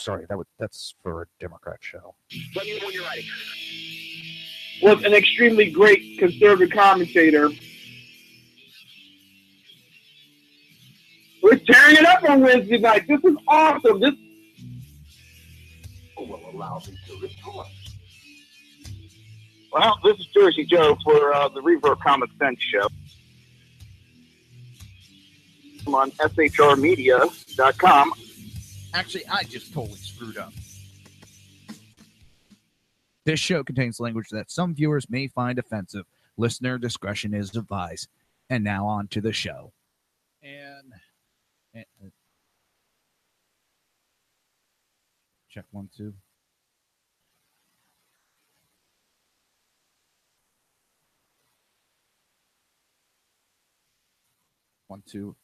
sorry, that's for a Democrat show. Let me know when you're ready. Was an extremely great conservative commentator. We're tearing it up on Wednesday night. This is awesome. This will allow me to report. Well, this is Jersey Joe for the Reaver of Common Sense show. I'm on shrmedia.com. Actually, I just totally screwed up. This show contains language that some viewers may find offensive. Listener discretion is advised. And now on to the show. And check 1, 2. 1, 2.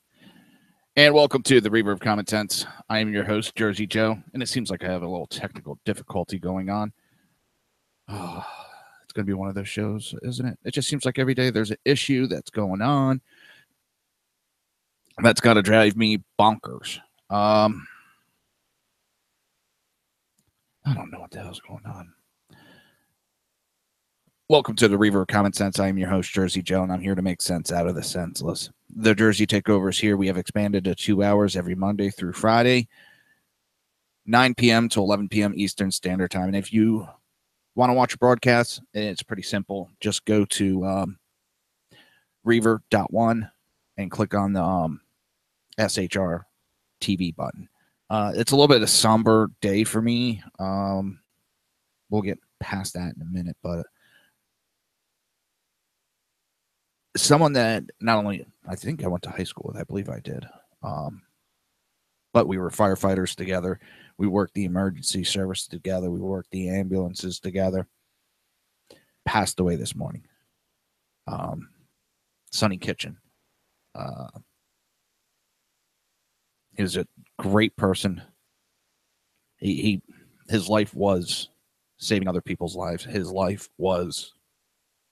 And welcome to the Reaver of Common Sense. I am your host, Jersey Joe, and it seems like I have a little technical difficulty going on. Oh, it's going to be one of those shows, isn't it? It just seems like every day there's an issue that's going on that's got to drive me bonkers. I don't know what the hell's going on. Welcome to the Reaver of Common Sense. I am your host, Jersey Joe, and I'm here to make sense out of the senseless. The Jersey Takeover is here. We have expanded to 2 hours every Monday through Friday, 9 p.m. to 11 p.m. Eastern Standard Time. And if you want to watch a broadcast, it's pretty simple. Just go to Reaver.1 and click on the SHR TV button. It's a little bit of a somber day for me. We'll get past that in a minute, but someone that not only I think I went to high school with, I believe I did, but we were firefighters together. We worked the emergency service together. We worked the ambulances together. Passed away this morning. Sonny Kitchen. He was a great person. His life was saving other people's lives. His life was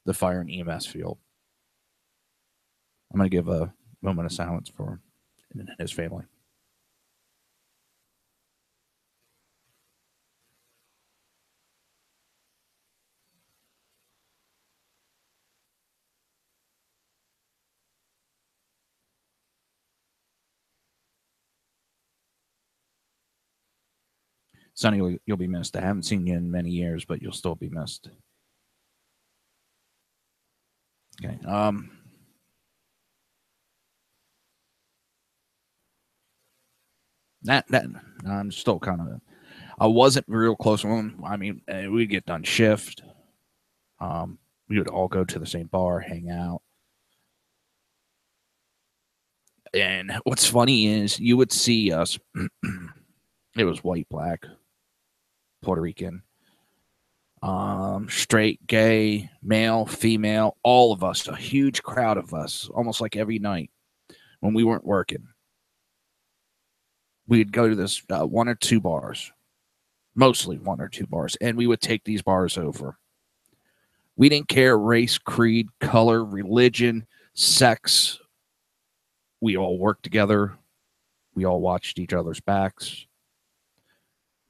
the fire and EMS field. I'm going to give a moment of silence for him and his family. Sonny, you'll be missed. I haven't seen you in many years, but you'll still be missed. Okay. That I'm still kind of. I wasn't real close with him. I mean, we'd get done shift. We would all go to the same bar, hang out. And what's funny is you would see us. It was white, black, Puerto Rican, straight, gay, male, female, all of us, a huge crowd of us, almost like every night when we weren't working. We'd go to this 1 or 2 bars, mostly 1 or 2 bars, and we would take these bars over. We didn't care race, creed, color, religion, sex. We all worked together. We all watched each other's backs.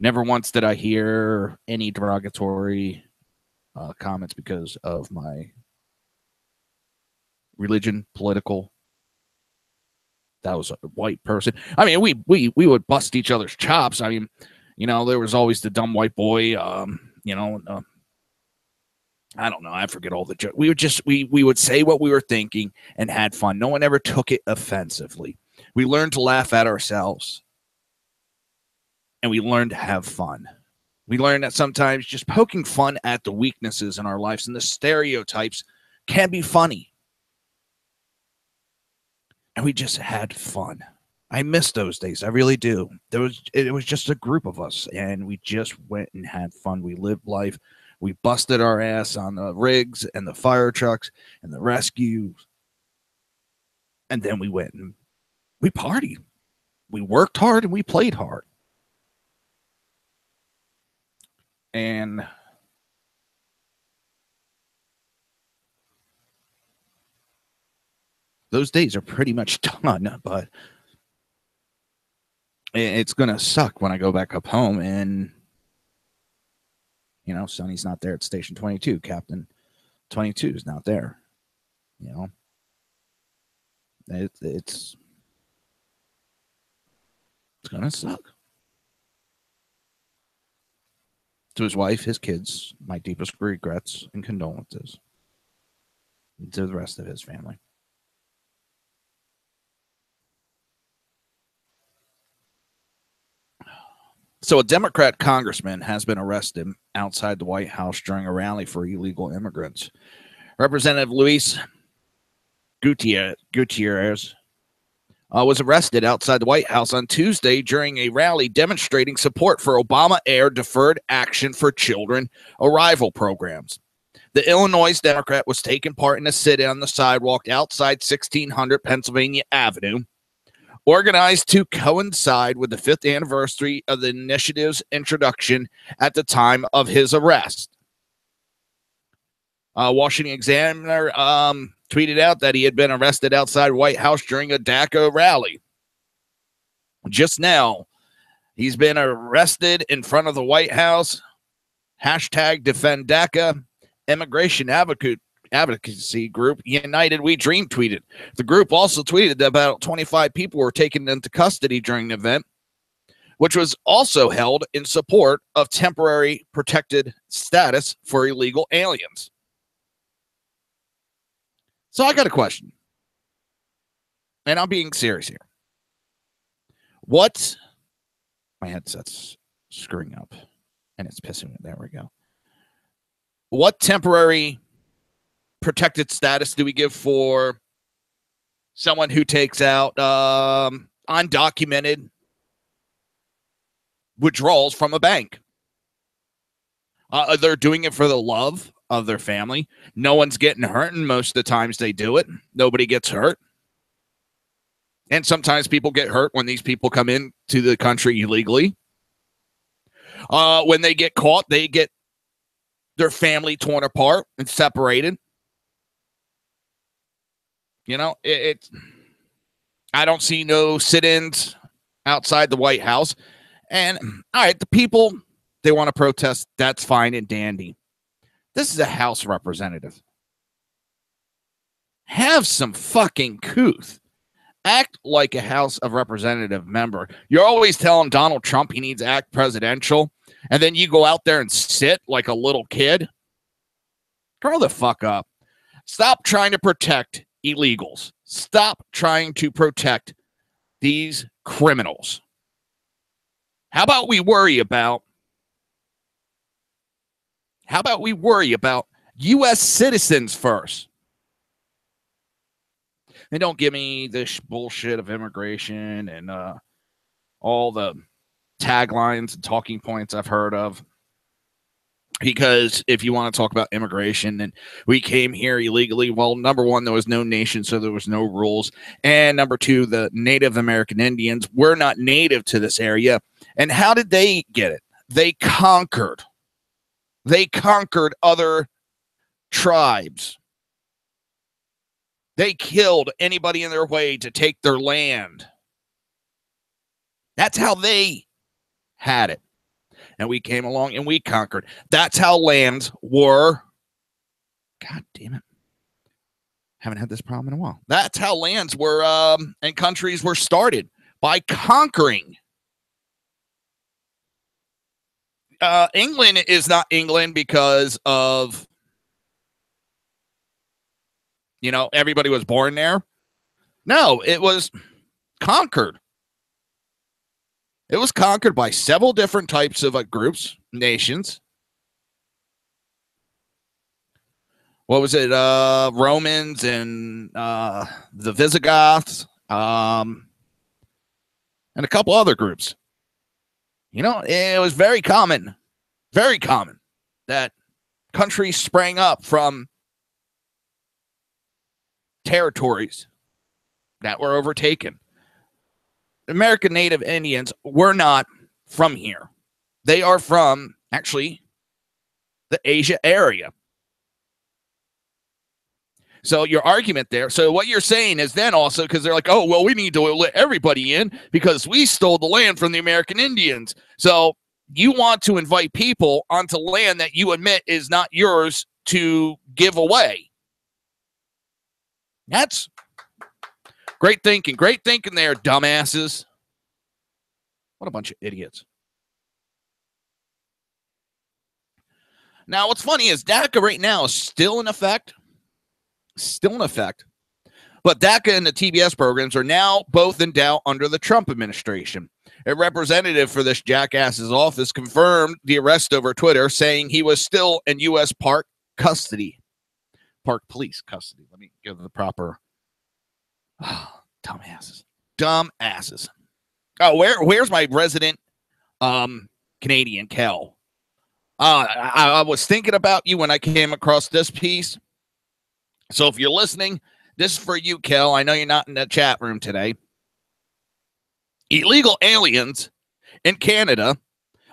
Never once did I hear any derogatory comments because of my religion, political. That was a white person. I mean, we would bust each other's chops. I mean, you know, there was always the dumb white boy. I don't know. I forget all the jokes. We would say what we were thinking and had fun. No one ever took it offensively. We learned to laugh at ourselves. And we learned to have fun. We learned that sometimes just poking fun at the weaknesses in our lives and the stereotypes can be funny. And we just had fun. I miss those days. I really do. It was just a group of us, and we just went and had fun. We lived life. We busted our ass on the rigs and the fire trucks and the rescues. And then we went and we partied. We worked hard and we played hard. And those days are pretty much done, but it's going to suck when I go back up home and, you know, Sonny's not there at Station 22. Captain 22 is not there. You know, it's going to suck. To his wife, his kids, my deepest regrets and condolences. And to the rest of his family. So a Democrat congressman has been arrested outside the White House during a rally for illegal immigrants. Representative Luis Gutierrez was arrested outside the White House on Tuesday during a rally demonstrating support for Obama-era Deferred Action for Children arrival programs. The Illinois Democrat was taking part in a sit-in on the sidewalk outside 1600 Pennsylvania Avenue, organized to coincide with the 5th anniversary of the initiative's introduction at the time of his arrest. Washington Examiner tweeted out that he had been arrested outside White House during a DACA rally. Just now, he's been arrested in front of the White House. Hashtag Defend DACA. Immigration advocacy group United We Dream tweeted. The group also tweeted that about 25 people were taken into custody during the event, which was also held in support of temporary protected status for illegal aliens. So I got a question, and I'm being serious here. What? My headset's screwing up, and it's pissing me. There we go. What temporary protected status do we give for someone who takes out undocumented withdrawals from a bank? They're doing it for the love of their family. No one's getting hurt, and most of the times they do it. Nobody gets hurt. And sometimes people get hurt when these people come into the country illegally. When they get caught, they get their family torn apart and separated. You know, I don't see no sit-ins outside the White House. And, all right, the people, they want to protest. That's fine and dandy. This is a House representative. Have some fucking couth. Act like a House of Representative member. You're always telling Donald Trump he needs to act presidential, and then you go out there and sit like a little kid. Grow the fuck up. Stop trying to protect illegals. Stop trying to protect these criminals. How about we worry about U.S. citizens first? And don't give me this bullshit of immigration and all the taglines and talking points I've heard of. Because if you want to talk about immigration and we came here illegally, well, number one, there was no nation, so there was no rules. And number two, the Native American Indians were not native to this area. And how did they get it? They conquered. They conquered other tribes. They killed anybody in their way to take their land. That's how they had it. And we came along and we conquered. That's how lands were. God damn it. Haven't had this problem in a while. That's how lands were and countries were started, by conquering. England is not England because of, everybody was born there. No, it was conquered. It was conquered by several different types of groups, nations. What was it? Romans and the Visigoths and a couple other groups. It was very common that countries sprang up from territories that were overtaken. American Native Indians were not from here. They are from, actually, the Asia area. So your argument there. So what you're saying is then also, because they're like, oh, well, we need to let everybody in because we stole the land from the American Indians. So you want to invite people onto land that you admit is not yours to give away. That's great thinking. Great thinking there, dumbasses. What a bunch of idiots. Now, what's funny is DACA right now is still in effect. Still in effect. But DACA and the TBS programs are now both in doubt under the Trump administration. A representative for this jackass's office confirmed the arrest over Twitter, saying he was still in U.S. Park custody. Park police custody. Let me give the proper... dumbasses. Dumbasses. Oh, where's my resident Canadian Kel? I was thinking about you when I came across this piece. So if you're listening, this is for you, Kel. I know you're not in the chat room today. Illegal aliens in Canada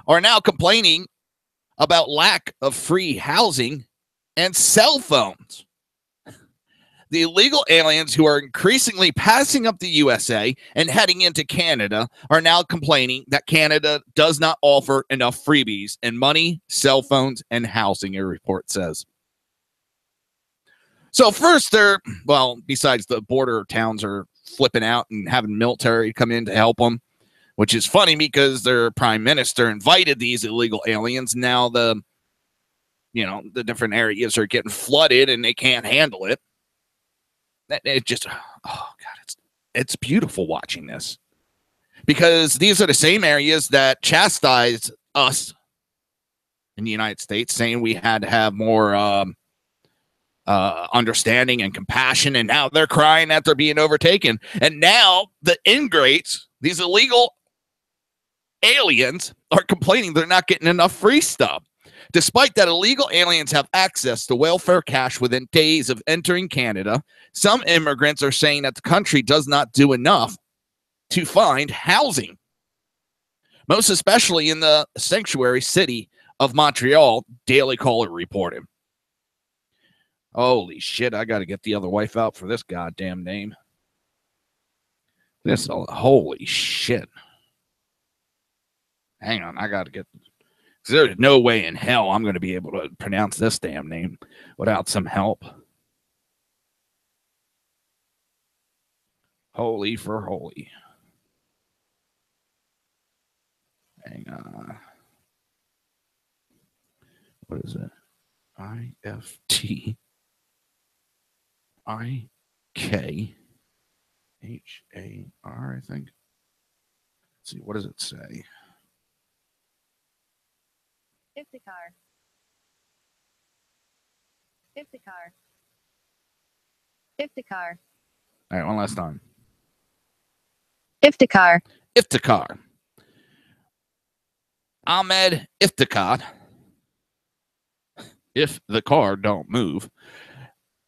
are now complaining about lack of free housing and cell phones. The illegal aliens who are increasingly passing up the USA and heading into Canada are now complaining that Canada does not offer enough freebies and money, cell phones, and housing, a report says. So first, besides the border towns are flipping out and having military come in to help them, which is funny because their prime minister invited these illegal aliens. Now the different areas are getting flooded and they can't handle it. It just, oh God, it's beautiful watching this because these are the same areas that chastised us in the United States, saying we had to have more understanding and compassion, and now they're crying that they're being overtaken. And now the ingrates, these illegal aliens, are complaining they're not getting enough free stuff. Despite that, illegal aliens have access to welfare cash within days of entering Canada. Some immigrants are saying that the country does not do enough to find housing, most especially in the sanctuary city of Montreal, Daily Caller reported. Holy shit, I got to get the other wife out for this goddamn name. Holy shit. Hang on, I got to get... There's no way in hell I'm going to be able to pronounce this damn name without some help. Holy for holy. Hang on. What is it? IFTIKHAR, I think. Let's see, what does it say? Iftikhar. Iftikhar. Iftikhar. All right, one last time. Iftikhar. Iftikhar. Ahmed Iftikhar. If the car don't move.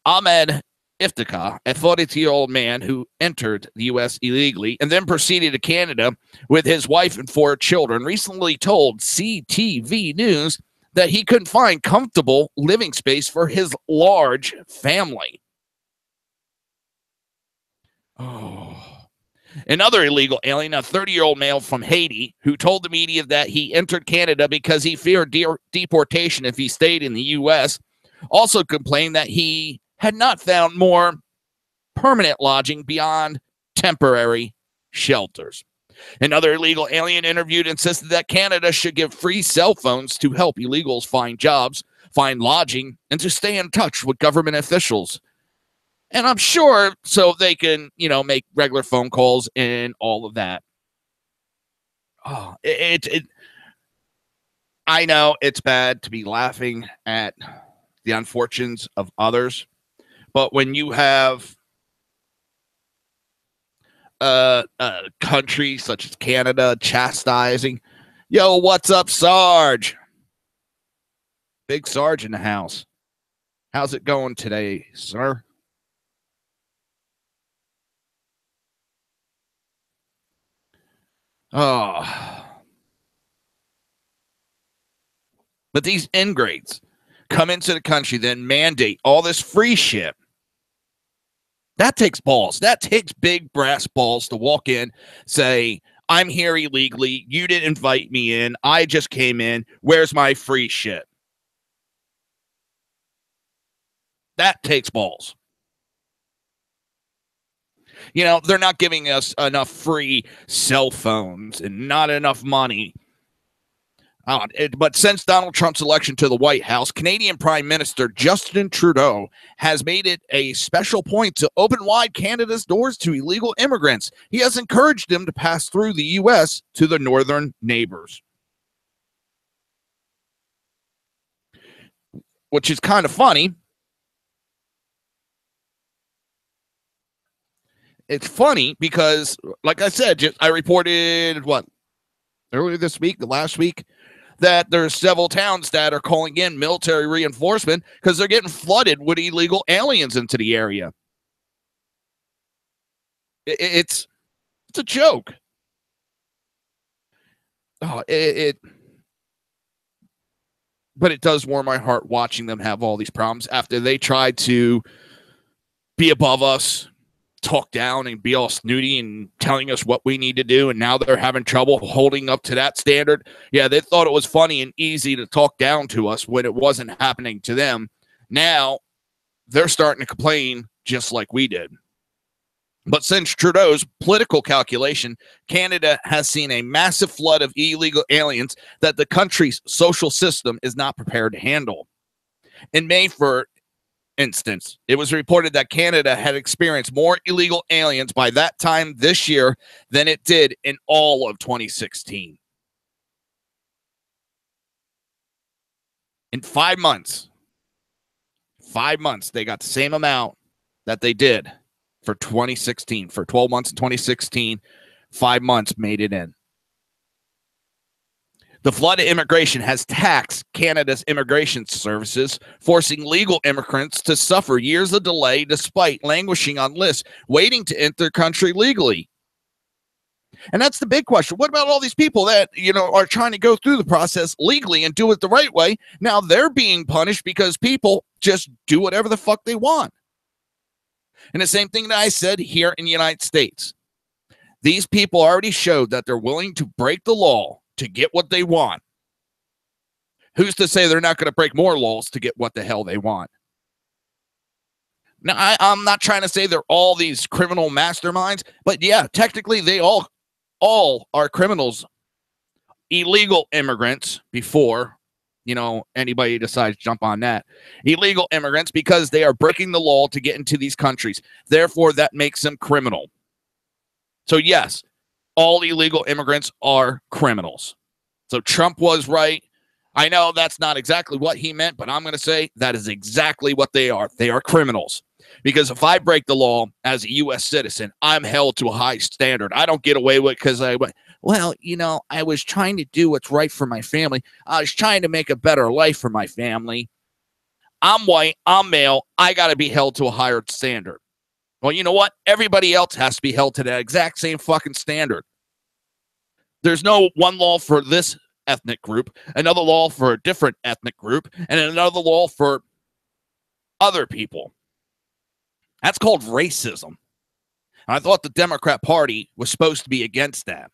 Ahmed Iftikhar, a 42-year-old man who entered the U.S. illegally and then proceeded to Canada with his wife and 4 children, recently told CTV News that he couldn't find comfortable living space for his large family. Oh. Another illegal alien, a 30-year-old male from Haiti, who told the media that he entered Canada because he feared deportation if he stayed in the U.S., also complained that he had not found more permanent lodging beyond temporary shelters. Another illegal alien interviewed insisted that Canada should give free cell phones to help illegals find jobs, find lodging, and to stay in touch with government officials. And I'm sure so they can, make regular phone calls and all of that. Oh, I know it's bad to be laughing at the unfortunes of others, but when you have a country such as Canada chastising, yo, what's up, Sarge? Big Sarge in the house. How's it going today, sir? Oh. But these ingrates come into the country, then mandate all this free shit. That takes balls. That takes big brass balls to walk in, say, I'm here illegally. You didn't invite me in. I just came in. Where's my free shit? That takes balls. You know, they're not giving us enough free cell phones and not enough money. But since Donald Trump's election to the White House, Canadian Prime Minister Justin Trudeau has made it a special point to open wide Canada's doors to illegal immigrants. He has encouraged them to pass through the U.S. to their northern neighbors. Which is kind of funny. It's funny because, like I said, I reported, earlier this week, last week, that there's several towns that are calling in military reinforcement because they're getting flooded with illegal aliens into the area. It's a joke. But it does warm my heart watching them have all these problems after they tried to be above us, talk down and be all snooty and telling us what we need to do, and now they're having trouble holding up to that standard. Yeah, they thought it was funny and easy to talk down to us when it wasn't happening to them. Now they're starting to complain just like we did. But since Trudeau's political calculation, Canada has seen a massive flood of illegal aliens that the country's social system is not prepared to handle. In May, for instance, it was reported that Canada had experienced more illegal aliens by that time this year than it did in all of 2016. In 5 months, they got the same amount that they did for 2016. For 12 months in 2016, 5 months made it in. The flood of immigration has taxed Canada's immigration services, forcing legal immigrants to suffer years of delay despite languishing on lists, waiting to enter the country legally. And that's the big question. What about all these people that, are trying to go through the process legally and do it the right way? Now they're being punished because people just do whatever the fuck they want. And the same thing that I said here in the United States. These people already showed that they're willing to break the law to get what they want. Who's to say they're not going to break more laws to get what the hell they want? Now, I'm not trying to say they're all these criminal masterminds, but yeah, technically they all are criminals, illegal immigrants before, anybody decides to jump on that. Illegal immigrants because they are breaking the law to get into these countries. Therefore, that makes them criminal. So yes, all illegal immigrants are criminals. So Trump was right. I know that's not exactly what he meant, but I'm going to say that is exactly what they are. They are criminals. Because if I break the law as a U.S. citizen, I'm held to a high standard. I don't get away with it because I was trying to do what's right for my family. I was trying to make a better life for my family. I'm white. I'm male. I got to be held to a higher standard. Well, you know what? Everybody else has to be held to that exact same fucking standard. There's no one law for this ethnic group, another law for a different ethnic group, and another law for other people. That's called racism. And I thought the Democrat Party was supposed to be against that.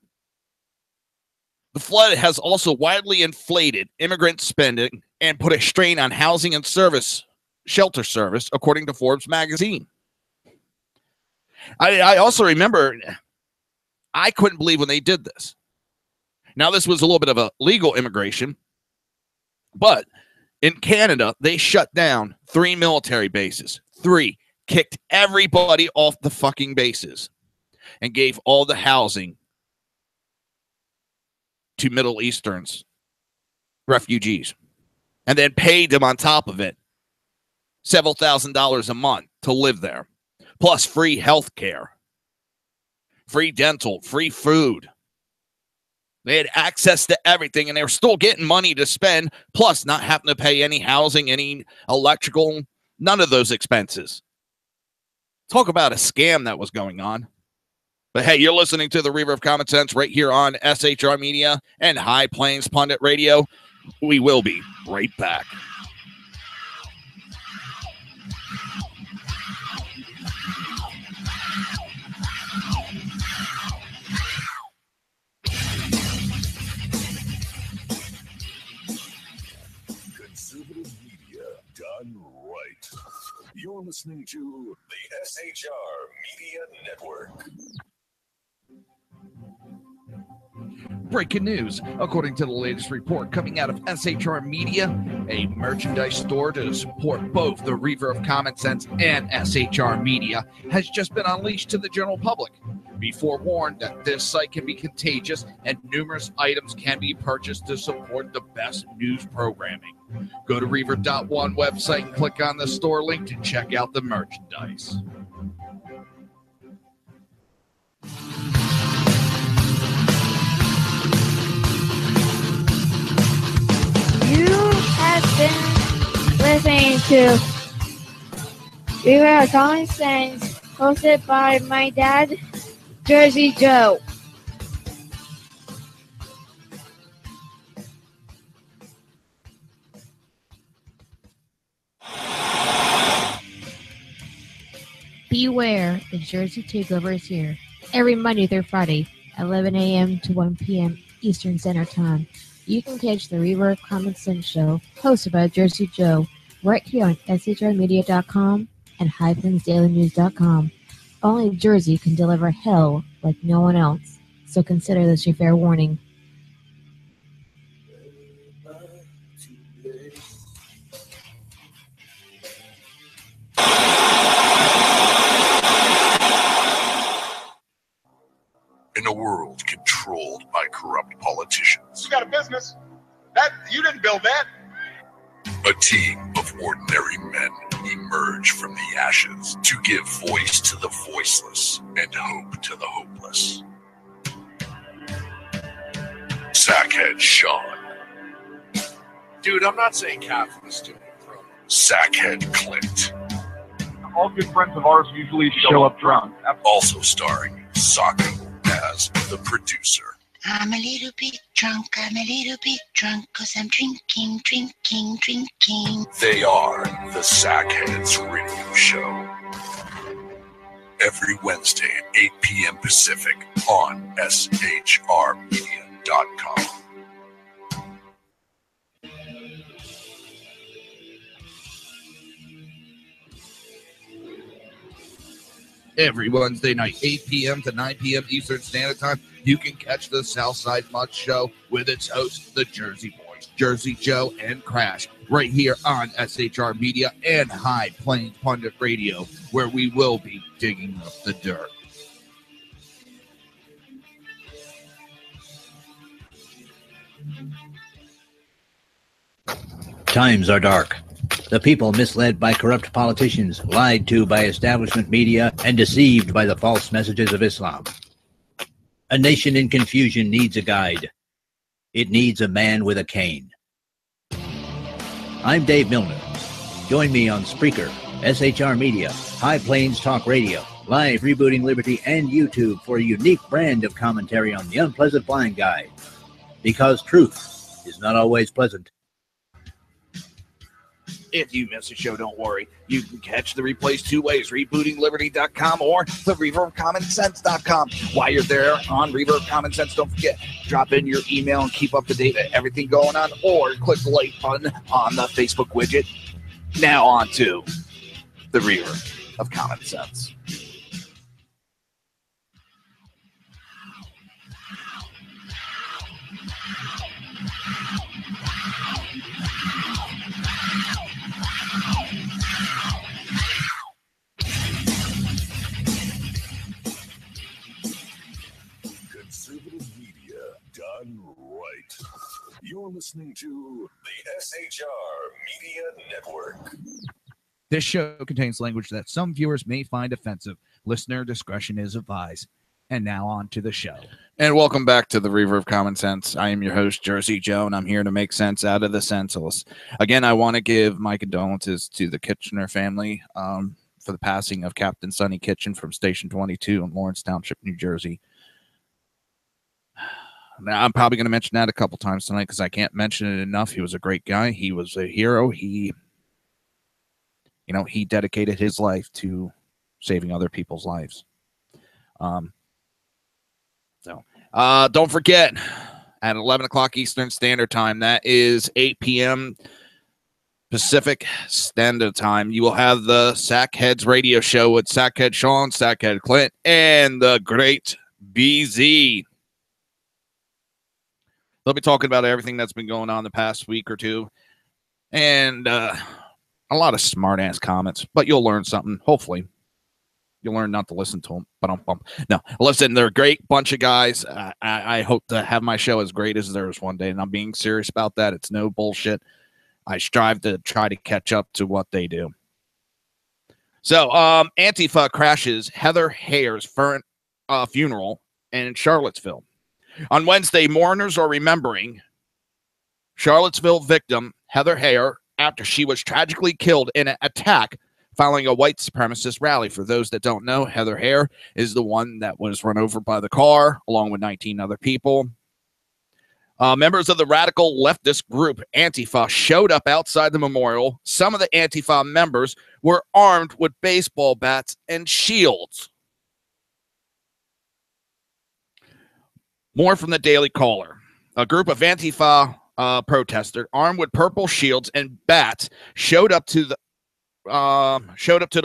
The flood has also widely inflated immigrant spending and put a strain on housing and shelter service, according to Forbes magazine. I also remember, I couldn't believe when they did this. Now, this was a little bit of a legal immigration, but in Canada, they shut down 3 military bases. 3, kicked everybody off the fucking bases and gave all the housing to Middle Easterns, refugees, and then paid them on top of it several $1,000s a month to live there. Plus free health care, free dental, free food. They had access to everything, and they were still getting money to spend, plus not having to pay any housing, any electrical, none of those expenses. Talk about a scam that was going on. But hey, you're listening to the Reaver of Common Sense right here on SHR Media and High Plains Pundit Radio. We will be right back. You're listening to the SHR Media Network. Breaking news. According to the latest report coming out of SHR Media, a merchandise store to support both the Reaver of Common Sense and SHR Media has just been unleashed to the general public. Be forewarned that this site can be contagious and numerous items can be purchased to support the best news programming. Go to Reaver.one website and click on the store link to check out the merchandise. You have been listening to Reaver of Common Sense, hosted by my dad, Jersey Joe. Beware, the Jersey Takeover is here. Every Monday through Friday, 11 a.m. to 1 p.m. Eastern Standard Time. You can catch the Reaver of Common Sense show, hosted by Jersey Joe, right here on shrmedia.com and highlandsdailynews.com. Only Jersey can deliver hell like no one else, so consider this your fair warning. In a world controlled by corrupt politicians, You got a business. That you didn't build that. a team of ordinary men emerge from the ashes to give voice to the voiceless and hope to the hopeless. Sackhead Sean, Dude, I'm not saying Catholics do it, bro. Sackhead Clint, All good friends of ours usually show up drunk. also starring Sako as the producer. I'm a little bit drunk, 'cause I'm drinking. They are the Sackheads Radio Show. Every Wednesday at 8 p.m. Pacific on shrmedia.com. Every Wednesday night, 8 p.m. to 9 p.m. Eastern Standard Time, you can catch the Southside Mutt Show with its hosts, the Jersey Boys, Jersey Joe and Crash, right here on SHR Media and High Plains Pundit Radio, where we will be digging up the dirt. Times are dark. The people misled by corrupt politicians, lied to by establishment media, and deceived by the false messages of Islam. A nation in confusion needs a guide. It needs a man with a cane. I'm Dave Milner. Join me on Spreaker, SHR Media, High Plains Talk Radio, Live Rebooting Liberty, and YouTube for a unique brand of commentary on the unpleasant blind guide. Because truth is not always pleasant. If you miss a show, don't worry. You can catch the replays two ways, rebootingliberty.com or the reaverofcommonsense.com. While you're there on Reaver of Common Sense, don't forget, drop in your email and keep up to date with everything going on, or click the like button on the Facebook widget. Now on to the Reaver of Common Sense. Conservative media done right. You're listening to the SHR Media Network. This show contains language that some viewers may find offensive. Listener discretion is advised. And now on to the show. And welcome back to the Reaver of Common Sense. I am your host, Jersey Joe, and I'm here to make sense out of the senseless. Again, I want to give my condolences to the Kitchener family for the passing of Captain Sonny Kitchen from Station 22 in Lawrence Township, New Jersey. Now, I'm probably going to mention that a couple times tonight because I can't mention it enough. He was a great guy. He was a hero. He dedicated his life to saving other people's lives. Don't forget, at 11 o'clock Eastern Standard Time, that is 8 p.m. Pacific Standard Time. You will have the Sackheads radio show with Sackhead Sean, Sackhead Clint, and the great BZ. They'll be talking about everything that's been going on the past week or two. And a lot of smart-ass comments, but you'll learn something, hopefully. You'll learn not to listen to them. No, listen, they're a great bunch of guys. I hope to have my show as great as theirs one day, and I'm being serious about that. It's no bullshit. I strive to try to catch up to what they do. So, Antifa crashes Heather Hayer's funeral in Charlottesville. On Wednesday, mourners are remembering Charlottesville victim Heather Heyer after she was tragically killed in an attack following a white supremacist rally. For those that don't know, Heather Heyer is the one that was run over by the car along with 19 other people. Members of the radical leftist group Antifa showed up outside the memorial. Some of the Antifa members were armed with baseball bats and shields. More from the Daily Caller. A group of Antifa protesters armed with purple shields and bats showed up to the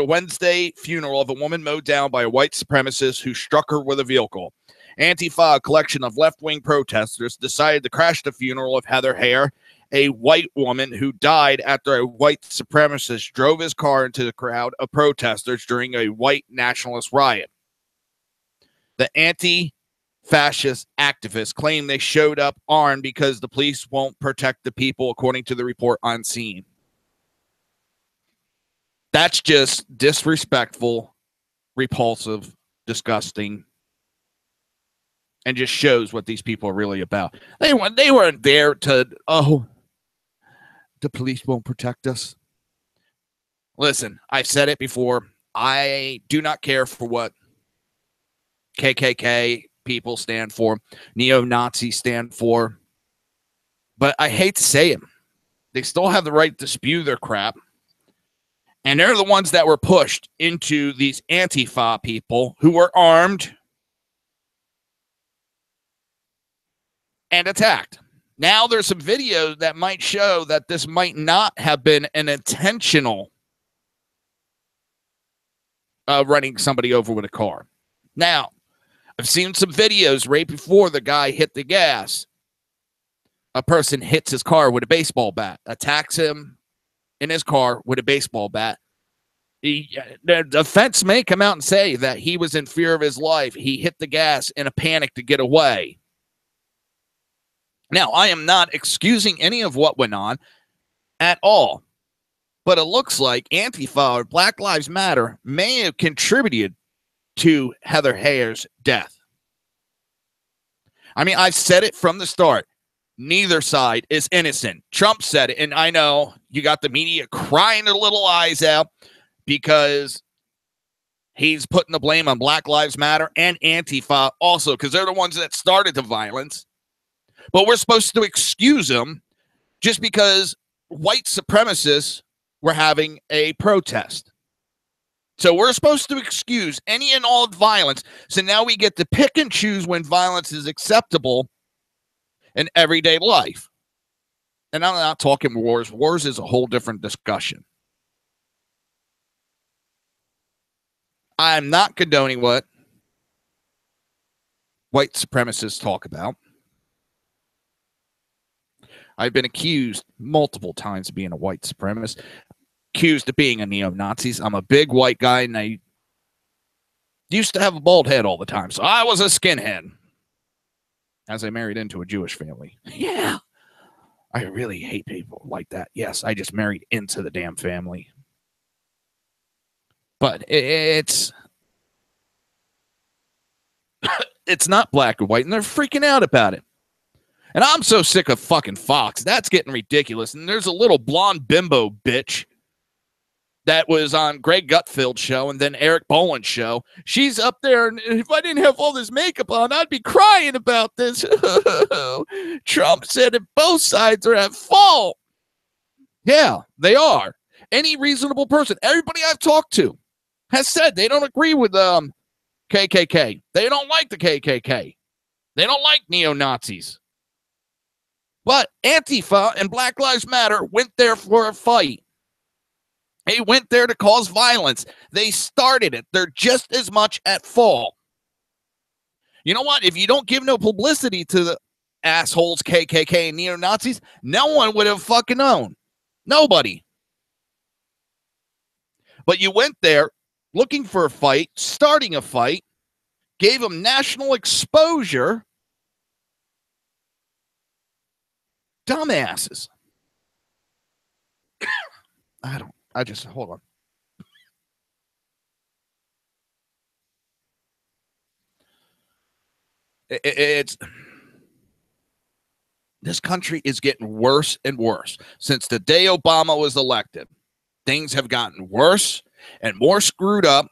Wednesday funeral of a woman mowed down by a white supremacist who struck her with a vehicle. Antifa, a collection of left-wing protesters, decided to crash the funeral of Heather Heyer, a white woman who died after a white supremacist drove his car into the crowd of protesters during a white nationalist riot. The anti-fascist activists claim they showed up armed because the police won't protect the people, according to the report on scene. That's just disrespectful, repulsive, disgusting, and just shows what these people are really about. They weren't there to, the police won't protect us. Listen, I've said it before. I do not care for what KKK people stand for, neo-Nazis stand for, but I hate to say it. They still have the right to spew their crap. And they're the ones that were pushed into these Antifa people who were armed and attacked. Now there's some videos that might show that this might not have been an intentional running somebody over with a car. Now, I've seen some videos right before the guy hit the gas. A person hits his car with a baseball bat, attacks him in his car with a baseball bat. The defense may come out and say that he was in fear of his life. He hit the gas in a panic to get away. Now, I am not excusing any of what went on at all, but it looks like Antifa or Black Lives Matter may have contributed to Heather Heyer's death. I mean, I've said it from the start. Neither side is innocent. Trump said it, and I know you got the media crying their little eyes out because he's putting the blame on Black Lives Matter and Antifa also, because they're the ones that started the violence. But we're supposed to excuse them just because white supremacists were having a protest. So we're supposed to excuse any and all violence. So now we get to pick and choose when violence is acceptable in everyday life. And I'm not talking wars. Wars is a whole different discussion. I'm not condoning what white supremacists talk about. I've been accused multiple times of being a white supremacist, accused of being a neo-Nazis. I'm a big white guy, and I used to have a bald head all the time, so I was a skinhead as I married into a Jewish family. Yeah, I really hate people like that. Yes, I just married into the damn family. But it's not black or white, and they're freaking out about it. And I'm so sick of fucking Fox. That's getting ridiculous. And there's a little blonde bimbo bitch that was on Greg Gutfeld's show and then Eric Boland's show. She's up there, and if I didn't have all this makeup on, I'd be crying about this. Trump said that both sides are at fault. Yeah, they are. Any reasonable person, everybody I've talked to has said they don't agree with KKK. They don't like the KKK. They don't like neo-Nazis. But Antifa and Black Lives Matter went there for a fight. They went there to cause violence. They started it. They're just as much at fault. You know what? If you don't give no publicity to the assholes, KKK and neo-Nazis, no one would have fucking known. Nobody. But you went there looking for a fight, starting a fight, gave them national exposure. Dumbasses. Hold on. This country is getting worse and worse. Since the day Obama was elected, things have gotten worse and more screwed up.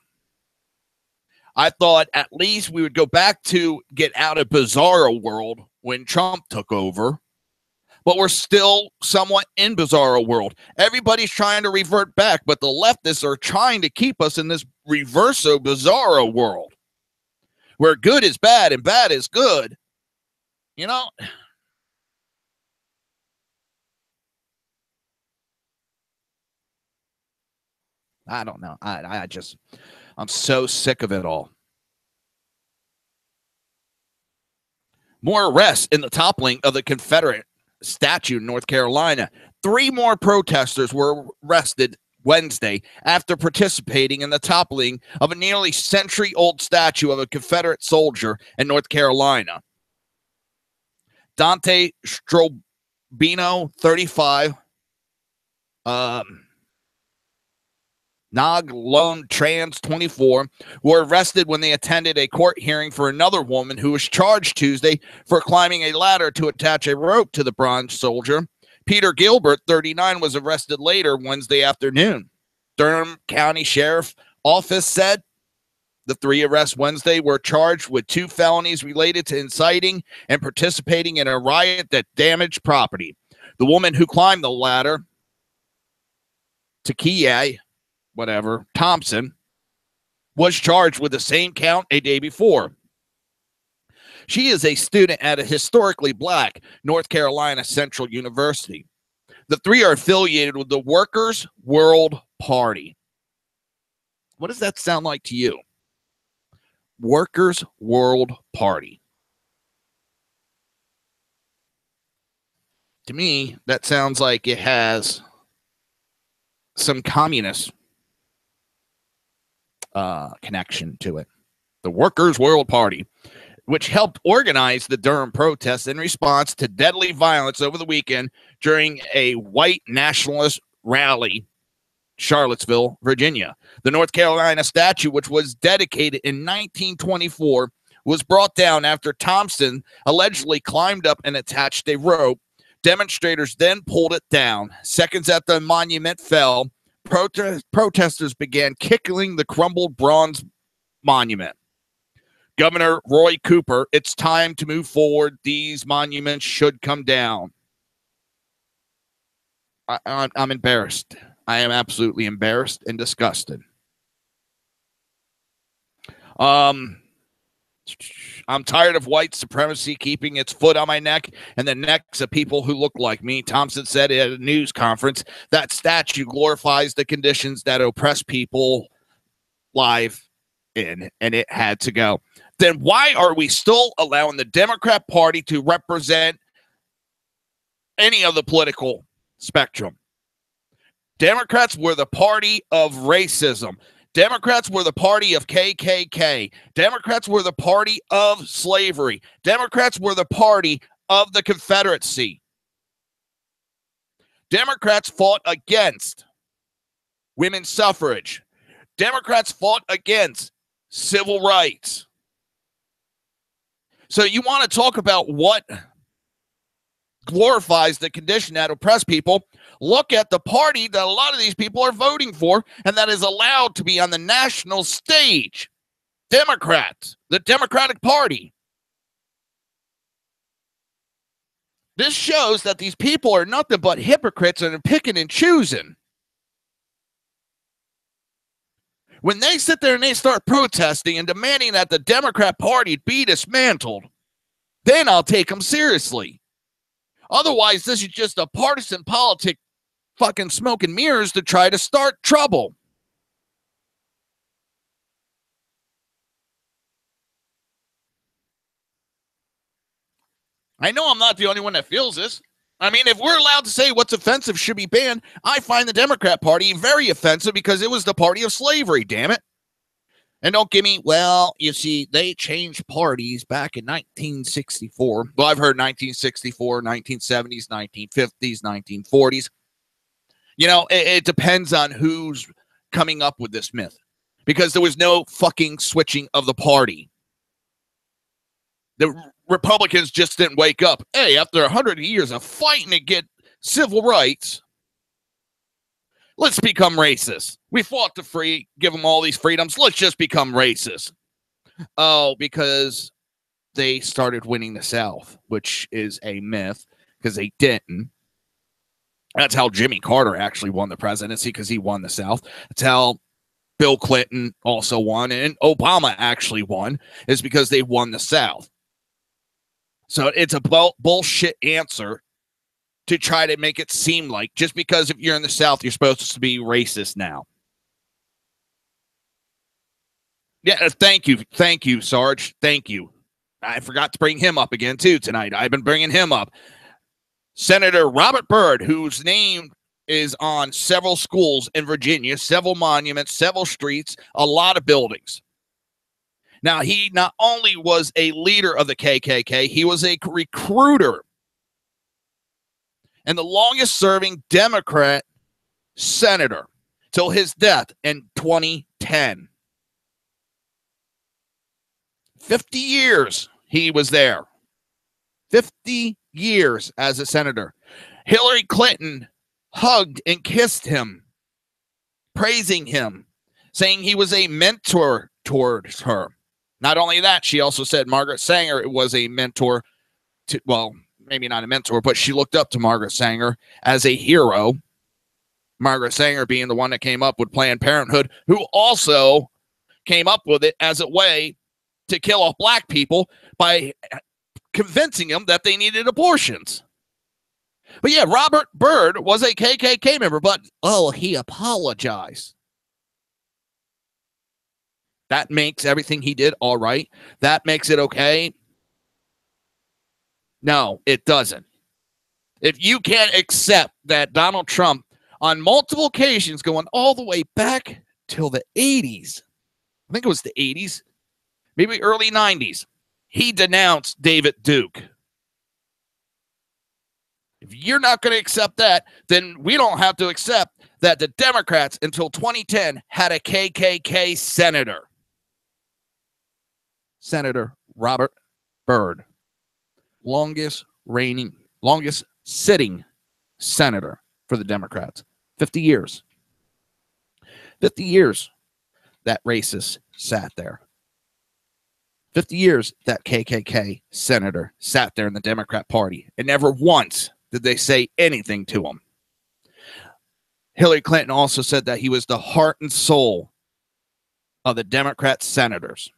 I thought at least we would go back to get out of bizarro world when Trump took over. But we're still somewhat in bizarro world. Everybody's trying to revert back, but the leftists are trying to keep us in this reverso bizarro world where good is bad and bad is good. You know? I don't know. I'm so sick of it all. More arrests in the toppling of the Confederate statue in North Carolina. 3 more protesters were arrested Wednesday after participating in the toppling of a nearly century-old statue of a Confederate soldier in North Carolina. Dante Strobino, 35, Nog Lone Trans, 24, were arrested when they attended a court hearing for another woman who was charged Tuesday for climbing a ladder to attach a rope to the bronze soldier. Peter Gilbert, 39, was arrested later Wednesday afternoon. Durham County Sheriff Office said the 3 arrests Wednesday were charged with 2 felonies related to inciting and participating in a riot that damaged property. The woman who climbed the ladder, Takia Thompson, was charged with the same count a day before. She is a student at a historically black North Carolina Central University. The 3 are affiliated with the Workers' World Party. What does that sound like to you? Workers' World Party. To me, that sounds like it has some communist connection to it. The Workers' World Party, which helped organize the Durham protests in response to deadly violence over the weekend during a white nationalist rally, Charlottesville, Virginia. The North Carolina statue, which was dedicated in 1924, was brought down after Thompson allegedly climbed up and attached a rope. Demonstrators then pulled it down. Seconds after the monument fell, protesters began kicking the crumbled bronze monument. Governor Roy Cooper, it's time to move forward. These monuments should come down. I'm embarrassed. I am absolutely embarrassed and disgusted. I'm tired of white supremacy keeping its foot on my neck and the necks of people who look like me, Thompson said at a news conference. That statue glorifies the conditions that oppress people live in, and it had to go. Then why are we still allowing the Democrat Party to represent any of the political spectrum? Democrats were the party of racism. Democrats were the party of KKK. Democrats were the party of slavery. Democrats were the party of the Confederacy. Democrats fought against women's suffrage. Democrats fought against civil rights. So you want to talk about what glorifies the condition that oppress people? Look at the party that a lot of these people are voting for and that is allowed to be on the national stage. Democrats, the Democratic Party. This shows that these people are nothing but hypocrites and are picking and choosing. When they sit there and they start protesting and demanding that the Democrat Party be dismantled, then I'll take them seriously. Otherwise, this is just a partisan politic fucking smoke and mirrors to try to start trouble. I know I'm not the only one that feels this. I mean, if we're allowed to say what's offensive should be banned, I find the Democrat Party very offensive because it was the party of slavery, damn it. And don't give me, well, you see, they changed parties back in 1964. Well, I've heard 1964, 1970s, 1950s, 1940s. You know, it depends on who's coming up with this myth. Because there was no fucking switching of the party. The Republicans just didn't wake up. Hey, after 100 years of fighting to get civil rights, let's become racist. We fought to give them all these freedoms. Let's just become racist. Oh, because they started winning the South, which is a myth because they didn't. That's how Jimmy Carter actually won the presidency, because he won the South. That's how Bill Clinton also won, and Obama actually won, is because they won the South. So it's a bullshit answer to try to make it seem like just because if you're in the South, you're supposed to be racist now. Yeah, thank you, Sarge. Thank you. I forgot to bring him up again, too, tonight. I've been bringing him up. Senator Robert Byrd, whose name is on several schools in Virginia, several monuments, several streets, a lot of buildings. Now, he not only was a leader of the KKK, he was a recruiter and the longest-serving Democrat senator till his death in 2010. 50 years he was there. 50 years as a senator. Hillary Clinton hugged and kissed him, praising him, saying he was a mentor towards her. Not only that, she also said Margaret Sanger was a mentor to, well, maybe not a mentor, but she looked up to Margaret Sanger as a hero. Margaret Sanger being the one that came up with Planned Parenthood, who also came up with it as a way to kill off black people by convincing them that they needed abortions. But yeah, Robert Byrd was a KKK member, but, he apologized. That makes everything he did all right. That makes it okay. No, it doesn't. If you can't accept that Donald Trump, on multiple occasions, going all the way back till the 80s, I think it was the 80s, maybe early 90s, he denounced David Duke. If you're not going to accept that, then we don't have to accept that the Democrats until 2010 had a KKK senator. Senator Robert Byrd, longest sitting senator for the Democrats. 50 years. 50 years that racist sat there. 50 years that KKK senator sat there in the Democrat Party, and never once did they say anything to him. Hillary Clinton also said that he was the heart and soul of the Democrat senators.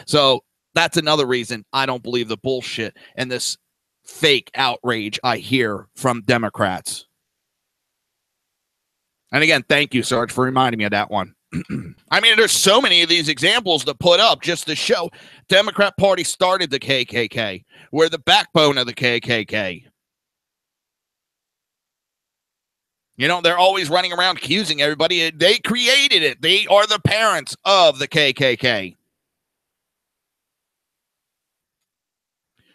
So that's another reason I don't believe the bullshit and this fake outrage I hear from Democrats. And again, thank you, Sarge, for reminding me of that one. I mean, there's so many of these examples to put up just to show Democrat Party started the KKK. We're the backbone of the KKK. You know, they're always running around accusing everybody. They created it. They are the parents of the KKK.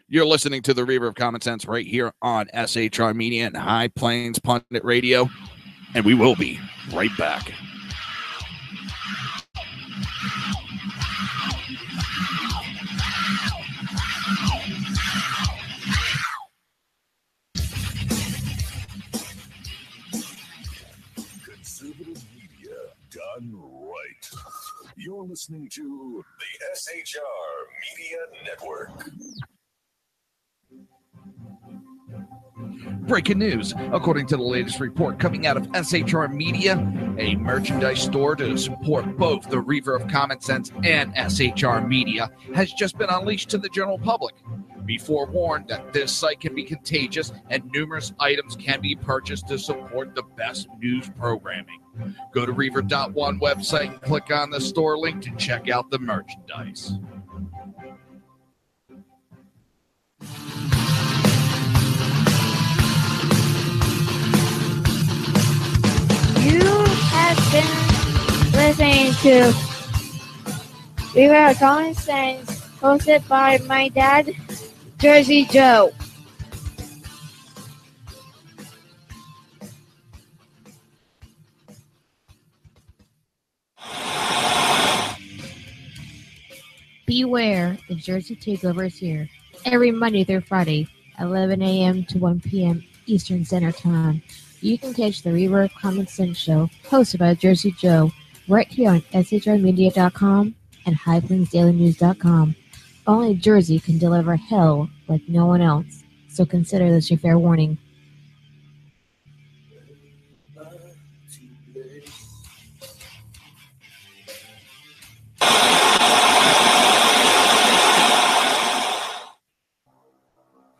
You're listening to the Reaver of Common Sense right here on SHR Media and High Plains Pundit Radio. And we will be right back. Conservative media done right. You're listening to the SHR Media Network. Breaking news. According to the latest report coming out of SHR Media, a merchandise store to support both the Reaver of Common Sense and SHR Media has just been unleashed to the general public. Be forewarned that this site can be contagious and numerous items can be purchased to support the best news programming. Go to Reaver.one website and click on the store link to check out the merchandise. You have been listening to Reaver of Common Sense, hosted by my dad, Jersey Joe. Beware, the Jersey Takeover is here. Every Monday through Friday, 11 a.m. to 1 p.m. Eastern Standard Time. You can catch the Reaver of Common Sense show, hosted by Jersey Joe, right here on shrmedia.com and highplainsdailynews.com. Only Jersey can deliver hell like no one else, so consider this your fair warning.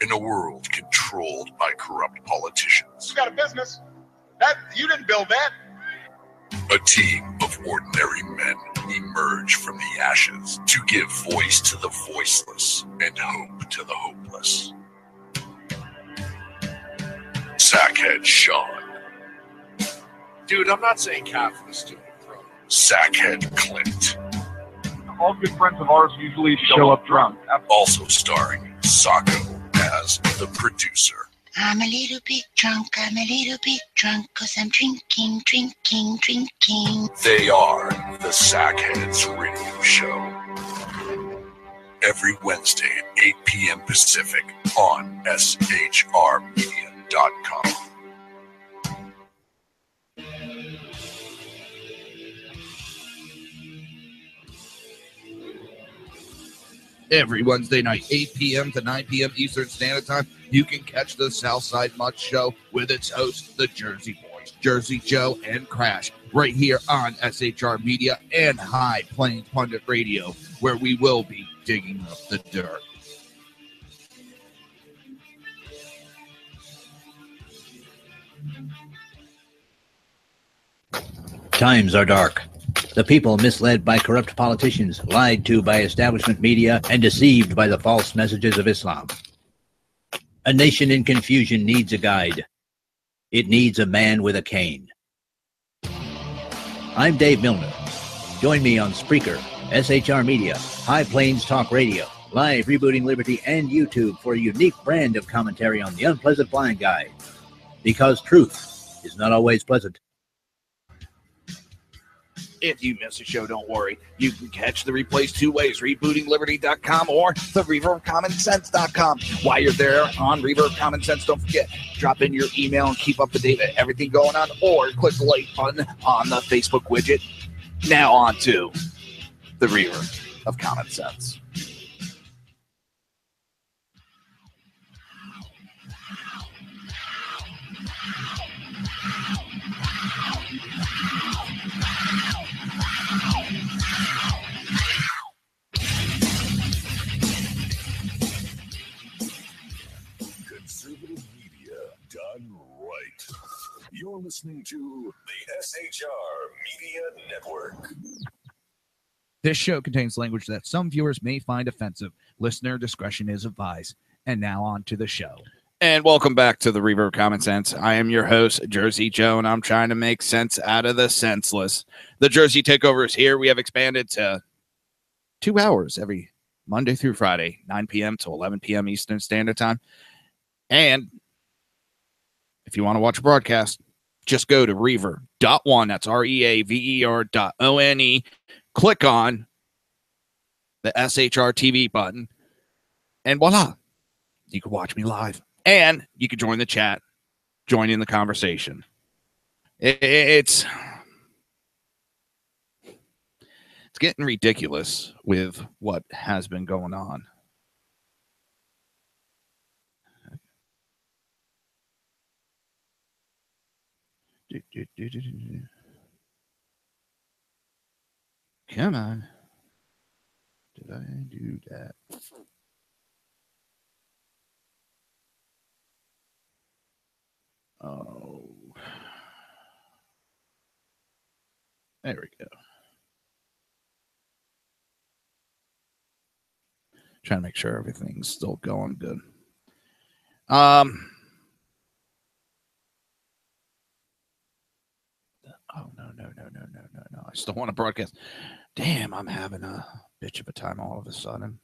In a world controlled by corrupt politicians, You got a business. That you didn't build that. a team of ordinary men emerge from the ashes to give voice to the voiceless and hope to the hopeless. Sackhead Sean, Dude, I'm not saying cat for the stupid throat. Sackhead Clint, All good friends of ours usually show up drunk. also starring Sacco as the producer. I'm a little bit drunk, I'm a little bit drunk, 'cause I'm drinking, drinking, drinking. They are the Sackheads Radio Show. Every Wednesday at 8 p.m. Pacific on shrmedia.com. Every Wednesday night, 8 p.m. to 9 p.m. Eastern Standard Time, you can catch the Southside Mutt Show with its hosts, the Jersey Boys, Jersey Joe and Crash, right here on SHR Media and High Plains Pundit Radio, where we will be digging up the dirt. Times are dark. The people misled by corrupt politicians, lied to by establishment media, and deceived by the false messages of Islam. A nation in confusion needs a guide. It needs a man with a cane. I'm Dave Milner. Join me on Spreaker, SHR Media, High Plains Talk Radio, Live Rebooting Liberty, and YouTube for a unique brand of commentary on the unpleasant blind guy. Because truth is not always pleasant. If you miss a show, don't worry. You can catch the replays two ways, rebootingliberty.com or the reaverofcommonsense.com. While you're there on Reaver of Common Sense, don't forget, drop in your email and keep up to date with everything going on, or click the like button on the Facebook widget. Now on to the Reaver of Common Sense. Conservative media done right. You're listening to the SHR Media Network. This show contains language that some viewers may find offensive. Listener discretion is advised. And now on to the show. And welcome back to the Reaver of Common Sense. I am your host, Jersey Joe, and I'm trying to make sense out of the senseless. The Jersey Takeover is here. We have expanded to 2 hours every Monday through Friday, 9 p.m. to 11 p.m. Eastern Standard Time. And if you want to watch a broadcast, just go to Reaver.one. That's REAVER.ONE. Click on the SHR TV button, and voila, you can watch me live. And you can join the chat, join in the conversation. It's getting ridiculous with what has been going on. Come on. Did I do that? There we go. Trying to make sure everything's still going good. Oh, no. I still want to broadcast. Damn, I'm having a bitch of a time all of a sudden.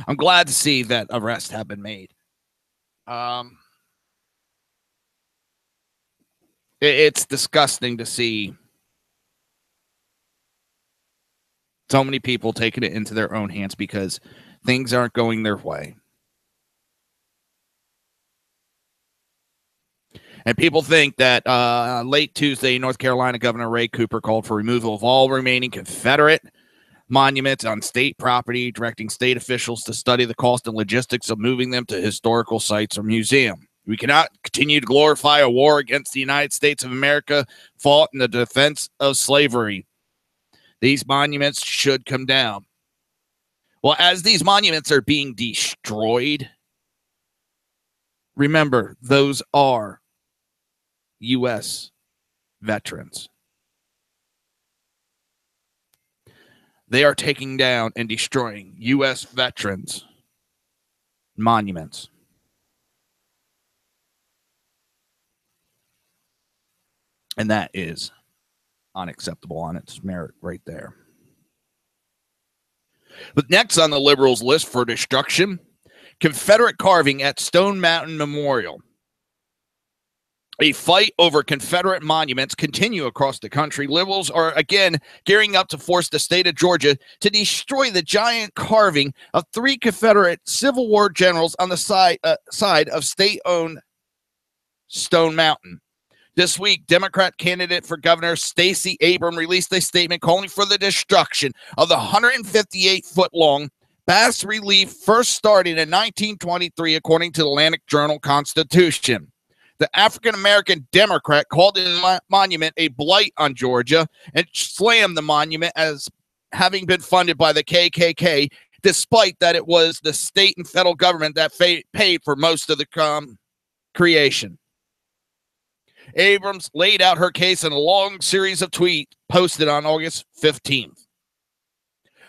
I'm glad to see that arrests have been made. It's disgusting to see so many people taking it into their own hands because things aren't going their way. And people think that late Tuesday, North Carolina Governor Ray Cooper called for removal of all remaining Confederate monuments on state property, directing state officials to study the cost and logistics of moving them to historical sites or museum. We cannot continue to glorify a war against the United States of America fought in the defense of slavery. These monuments should come down. Well, as these monuments are being destroyed, remember, those are U.S. veterans. They are taking down and destroying U.S. veterans' monuments. And that is unacceptable on its merit right there. But next on the liberals' list for destruction, Confederate carving at Stone Mountain Memorial. A fight over Confederate monuments continue across the country. Liberals are again gearing up to force the state of Georgia to destroy the giant carving of 3 Confederate Civil War generals on the side of state-owned Stone Mountain. This week, Democrat candidate for governor Stacey Abrams released a statement calling for the destruction of the 158-foot-long bas relief first started in 1923, according to the Atlantic Journal-Constitution. The African-American Democrat called the monument a blight on Georgia and slammed the monument as having been funded by the KKK, despite that it was the state and federal government that paid for most of the creation. Abrams laid out her case in a long series of tweets posted on August 15th.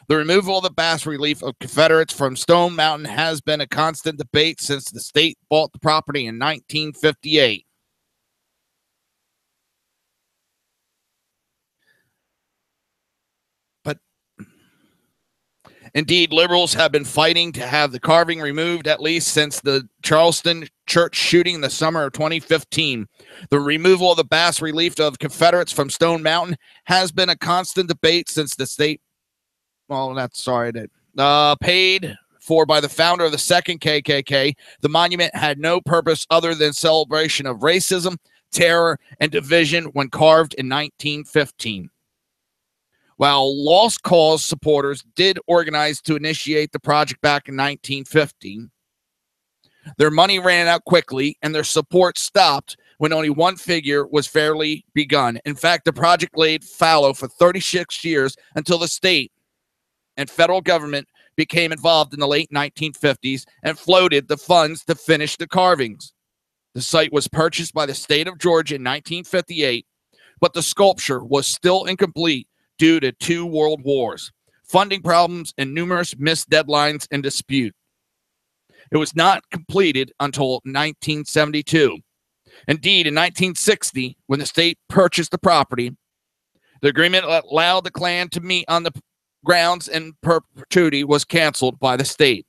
The removal of the bas relief of Confederates from Stone Mountain has been a constant debate since the state bought the property in 1958. But indeed, liberals have been fighting to have the carving removed at least since the Charleston church shooting in the summer of 2015. The removal of the bas relief of Confederates from Stone Mountain has been a constant debate since the state paid for by the founder of the second KKK. The monument had no purpose other than celebration of racism, terror, and division when carved in 1915. While Lost Cause supporters did organize to initiate the project back in 1915, their money ran out quickly and their support stopped when only one figure was fairly begun. In fact, the project laid fallow for 36 years until the state and federal government became involved in the late 1950s and floated the funds to finish the carvings. The site was purchased by the state of Georgia in 1958, but the sculpture was still incomplete due to 2 world wars, funding problems, and numerous missed deadlines and dispute. It was not completed until 1972. Indeed, in 1960, when the state purchased the property, the agreement allowed the Klan to meet on the grounds in perpetuity was canceled by the state.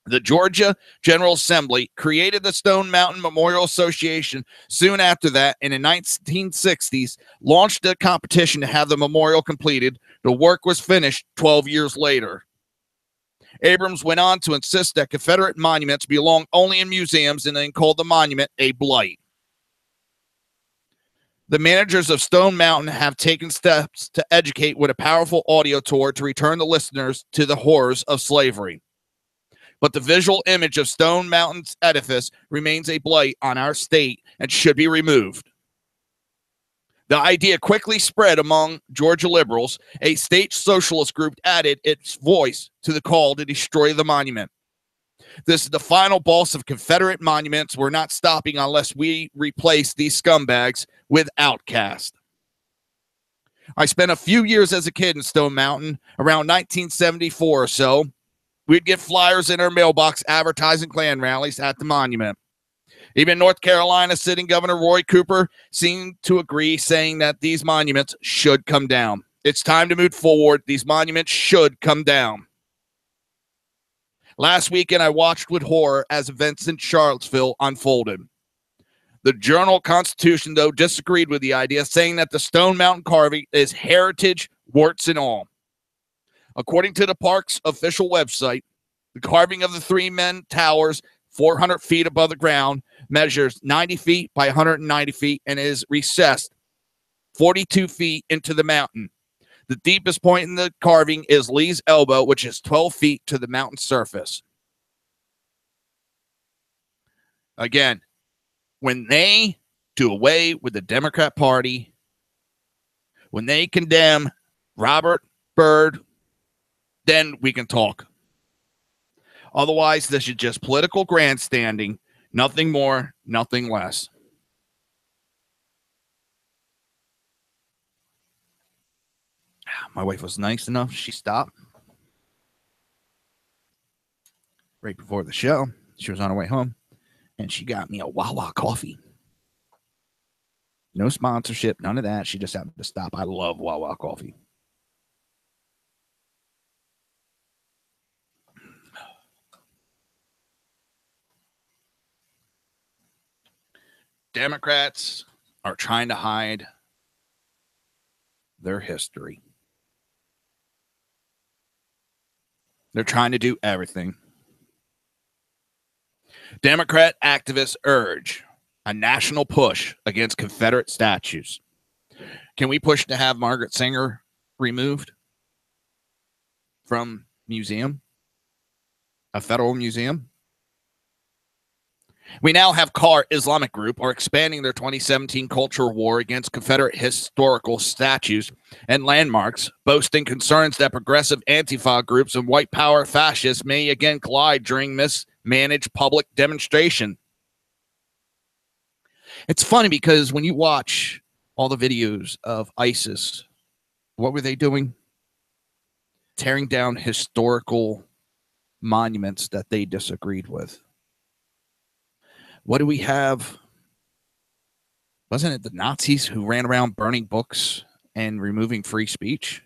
The Georgia General Assembly created the Stone Mountain Memorial Association soon after that, and in 1960s launched a competition to have the memorial completed. The work was finished 12 years later. Abrams went on to insist that Confederate monuments belong only in museums and then called the monument a blight. The managers of Stone Mountain have taken steps to educate with a powerful audio tour to return the listeners to the horrors of slavery. But the visual image of Stone Mountain's edifice remains a blight on our state and should be removed. The idea quickly spread among Georgia liberals. A state socialist group added its voice to the call to destroy the monument. This is the final boss of Confederate monuments. We're not stopping unless we replace these scumbags with outcasts. I spent a few years as a kid in Stone Mountain, around 1974 or so. We'd get flyers in our mailbox advertising Klan rallies at the monument. Even North Carolina sitting Governor Roy Cooper seemed to agree, saying that these monuments should come down. It's time to move forward. These monuments should come down. Last weekend, I watched with horror as events in Charlottesville unfolded. The Journal-Constitution, though, disagreed with the idea, saying that the Stone Mountain carving is heritage, warts and all. According to the park's official website, the carving of the three men towers 400 feet above the ground, measures 90 feet by 190 feet, and is recessed 42 feet into the mountain. The deepest point in the carving is Lee's elbow, which is 12 feet to the mountain surface. Again, when they do away with the Democrat Party, when they condemn Robert Byrd, then we can talk. Otherwise, this is just political grandstanding. Nothing more, nothing less. My wife was nice enough. She stopped right before the show. She was on her way home, and she got me a Wawa coffee. No sponsorship, none of that. She just happened to stop. I love Wawa coffee. Democrats are trying to hide their history. They're trying to do everything. Democrat activists urge a national push against Confederate statues. Can we push to have Margaret Sanger removed from museum? A federal museum? We now have CAR Islamic Group are expanding their 2017 culture war against Confederate historical statues and landmarks, boasting concerns that progressive Antifa groups and white power fascists may again collide during mismanaged public demonstration. It's funny because when you watch all the videos of ISIS, what were they doing? Tearing down historical monuments that they disagreed with. What do we have? Wasn't it the Nazis who ran around burning books and removing free speech?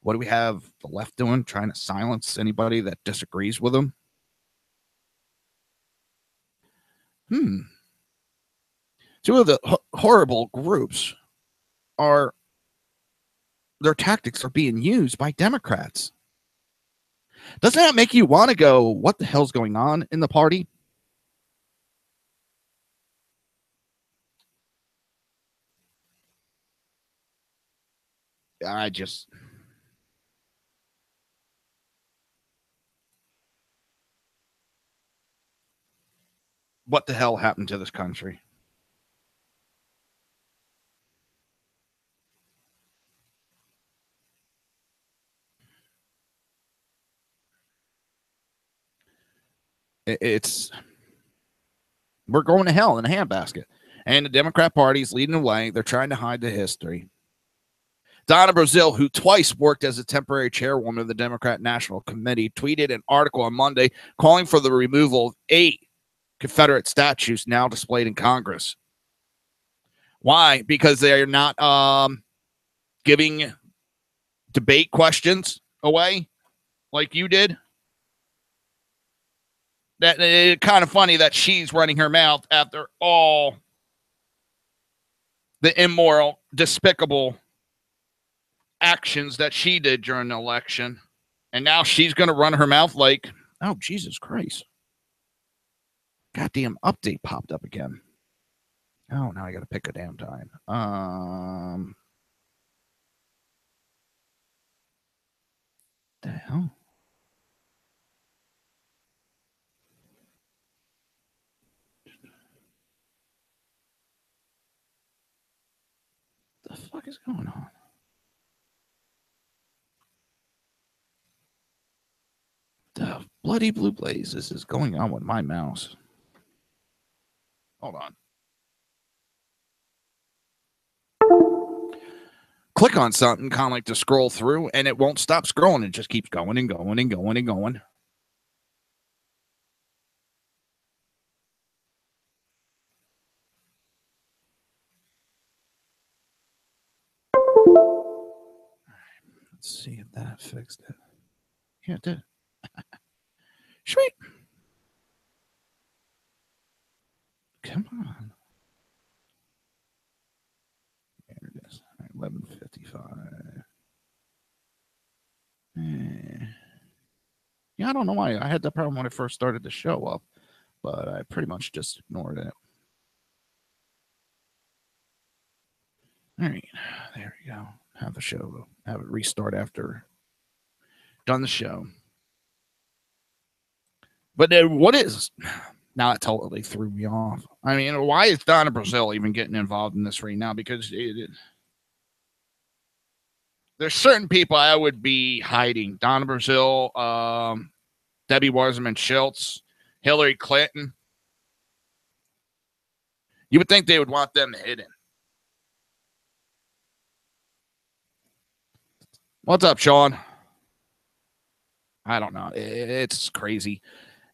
What do we have the left doing? Trying to silence anybody that disagrees with them? Two of the horrible groups are, their tactics are being used by Democrats. Doesn't that make you want to go, what the hell's going on in the party? What the hell happened to this country? We're going to hell in a handbasket. And the Democrat Party is leading the way. They're trying to hide the history. Donna Brazile, who twice worked as a temporary chairwoman of the Democrat National Committee, tweeted an article on Monday calling for the removal of 8 Confederate statues now displayed in Congress. Why? Because they are not giving debate questions away like you did. That it's kind of funny that she's running her mouth after all the immoral, despicable actions that she did during the election. And now she's going to run her mouth like, oh, Jesus Christ. Goddamn update popped up again. Oh, now I got to pick a damn time. The hell? The fuck is going on? The Bloody blue blazes is going on with my mouse. Hold on. Click on something, kind of like to scroll through, and it won't stop scrolling. It just keeps going and going and going and going. Let's see if that fixed it. Yeah, it did. Sweet. Come on. There it is. 11:55. Yeah, I don't know why I had that problem when I first started the show up, but I pretty much just ignored it. All right, there we go. Have the show, have it restart after done the show. But what is now? It totally threw me off. I mean, why is Donna Brazil even getting involved in this right now? Because there's certain people I would be hiding. Donna Brazil, Debbie Wasserman Schultz, Hillary Clinton. You would think they would want them hidden. What's up, Sean? I don't know. It's crazy.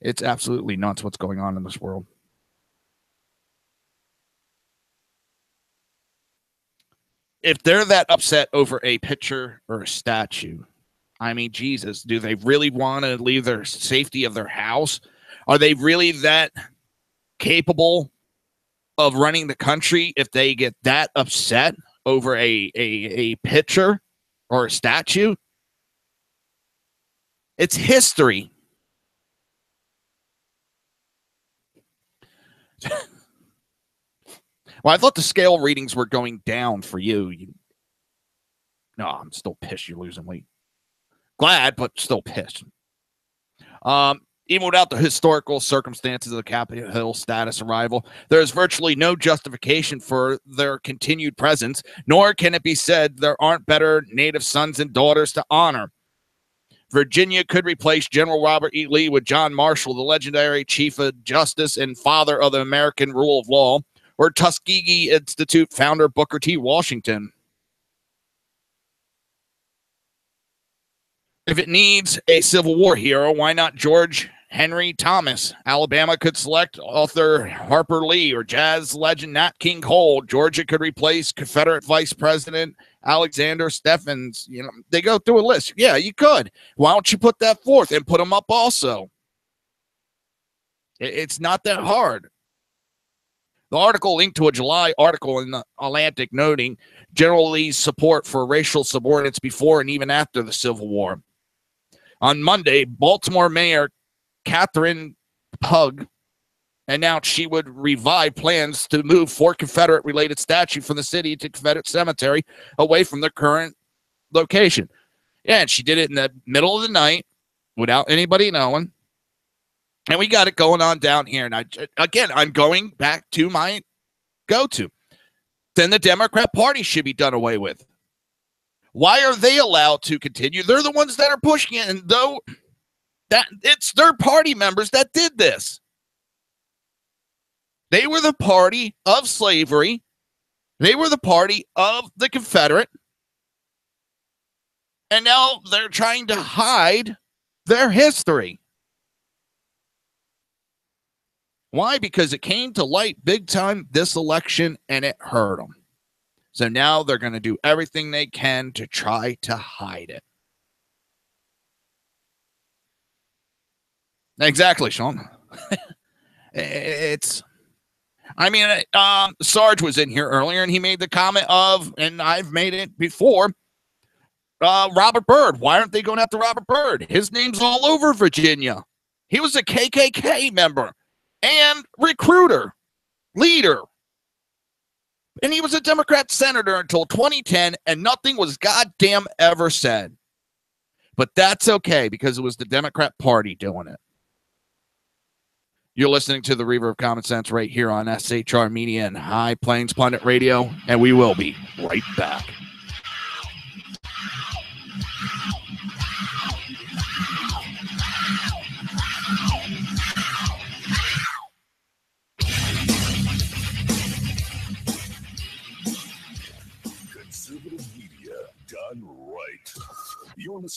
It's absolutely nuts what's going on in this world. If they're that upset over a picture or a statue, I mean, Jesus, do they really want to leave their safety of their house? Are they really that capable of running the country if they get that upset over a picture or a statue? It's history. Well, I thought the scale readings were going down for you. No, I'm still pissed you're losing weight. Glad, but still pissed. Even without the historical circumstances of the Capitol Hill status arrival, there is virtually no justification for their continued presence, nor can it be said there aren't better Native sons and daughters to honor. Virginia could replace General Robert E. Lee with John Marshall, the legendary Chief of Justice and father of the American rule of law, or Tuskegee Institute founder Booker T. Washington. If it needs a Civil War hero, why not George Henry Thomas? Alabama could select author Harper Lee or jazz legend Nat King Cole. Georgia could replace Confederate Vice President Alexander Stephens. You know, they go through a list. Yeah, you could. Why don't you put that forth and put them up also? It's not that hard. The article linked to a July article in the Atlantic noting General Lee's support for racial subordinates before and even after the Civil War. On Monday, Baltimore Mayor Catherine Hugg announced she would revive plans to move 4 Confederate-related statues from the city to Confederate Cemetery away from their current location. Yeah, and she did it in the middle of the night without anybody knowing. And we got it going on down here. And I'm going back to my go-to. Then the Democrat Party should be done away with. Why are they allowed to continue? They're the ones that are pushing it. And though that it's their party members that did this. They were the party of slavery. They were the party of the Confederate. And now they're trying to hide their history. Why? Because it came to light big time this election and it hurt them. So now they're going to do everything they can to try to hide it. Exactly, Sean. Sarge was in here earlier and he made the comment of, and I've made it before, Robert Byrd. Why aren't they going after Robert Byrd? His name's all over Virginia. He was a KKK member and recruiter, leader. And he was a Democrat senator until 2010, and nothing was goddamn ever said. But that's okay, because it was the Democrat Party doing it. You're listening to the Reaver of Common Sense right here on SHR Media and High Plains Pundit Radio, and we will be right back.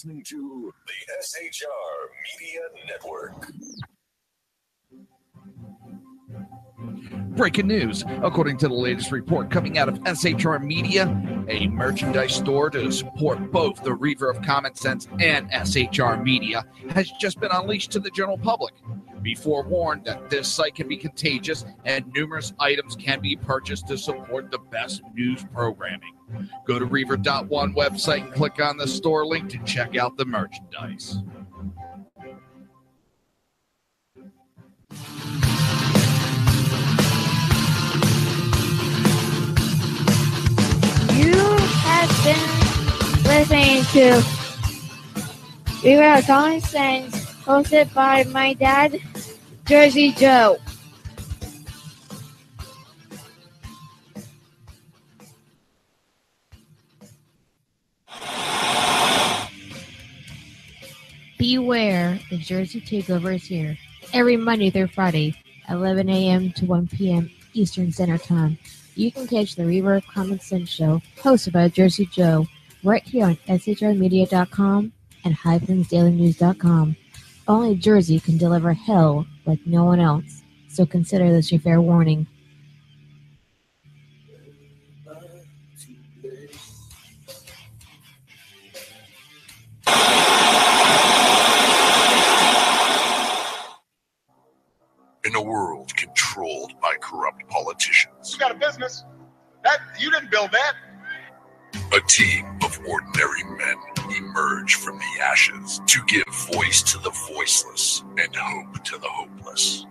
listening to the SHR Media Network. Breaking news. According to the latest report coming out of SHR Media, a merchandise store to support both the Reaver of Common Sense and SHR Media has just been unleashed to the general public. Be forewarned that this site can be contagious and numerous items can be purchased to support the best news programming. Go to Reaver.one website and click on the store link to check out the merchandise. You have been listening to Reaver of Common Sense, hosted by my dad, Jersey Joe. Beware, the Jersey Takeover is here. Every Monday through Friday, 11 a.m. to 1 p.m. Eastern Standard Time. You can catch the Reaver of Common Sense show, hosted by Jersey Joe, right here on shrmedia.com and highplains.dailynews.com. Only Jersey can deliver hell like no one else, so consider this your fair warning. In a world controlled by corrupt politicians, You got a business. That you didn't build that. a team of ordinary men emerge from the ashes to give voice to the voiceless and hope to the hopeless.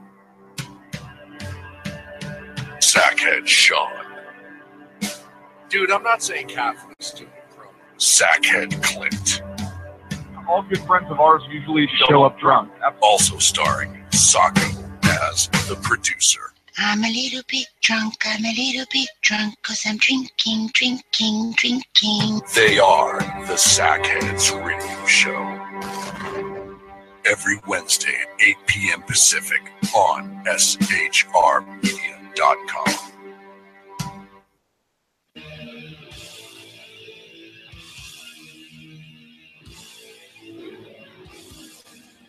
Sackhead Sean, Dude, I'm not saying Catholic, stupid bro. Sackhead Clint, All good friends of ours usually show up drunk. also starring Sacco as the producer. I'm a little bit drunk, I'm a little bit drunk, 'cause I'm drinking, drinking, drinking. They are the Sackheads Radio Show. Every Wednesday at 8 p.m. Pacific on shrmedia.com.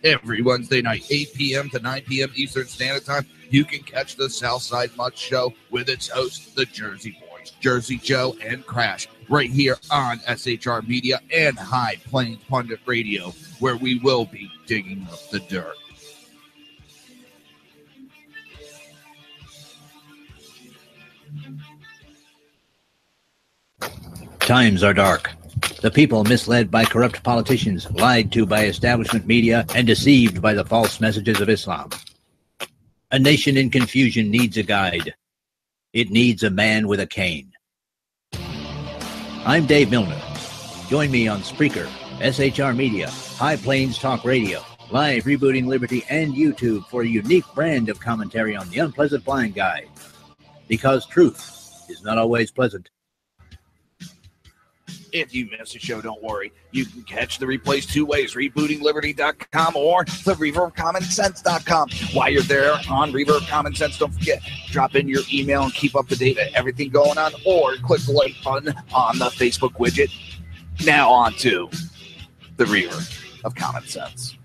Every Wednesday night, 8 p.m. to 9 p.m. Eastern Standard Time, you can catch the Southside Mutt Show with its hosts, the Jersey Boys, Jersey Joe and Crash, right here on SHR Media and High Plains Pundit Radio, where we will be digging up the dirt. Times are dark. The people misled by corrupt politicians, lied to by establishment media, and deceived by the false messages of Islam. A nation in confusion needs a guide. It needs a man with a cane. I'm Dave Milner. Join me on Spreaker, SHR Media, High Plains Talk Radio, Live Rebooting Liberty, and YouTube for a unique brand of commentary on the unpleasant blind guide. Because truth is not always pleasant. If you missed the show, don't worry. You can catch the replays two ways, rebootingliberty.com or the reaverofcommonsense.com. While you're there on Reaver of Common Sense, don't forget, drop in your email and keep up to date with everything going on, or click the like button on the Facebook widget. Now on to the Reaver of Common Sense.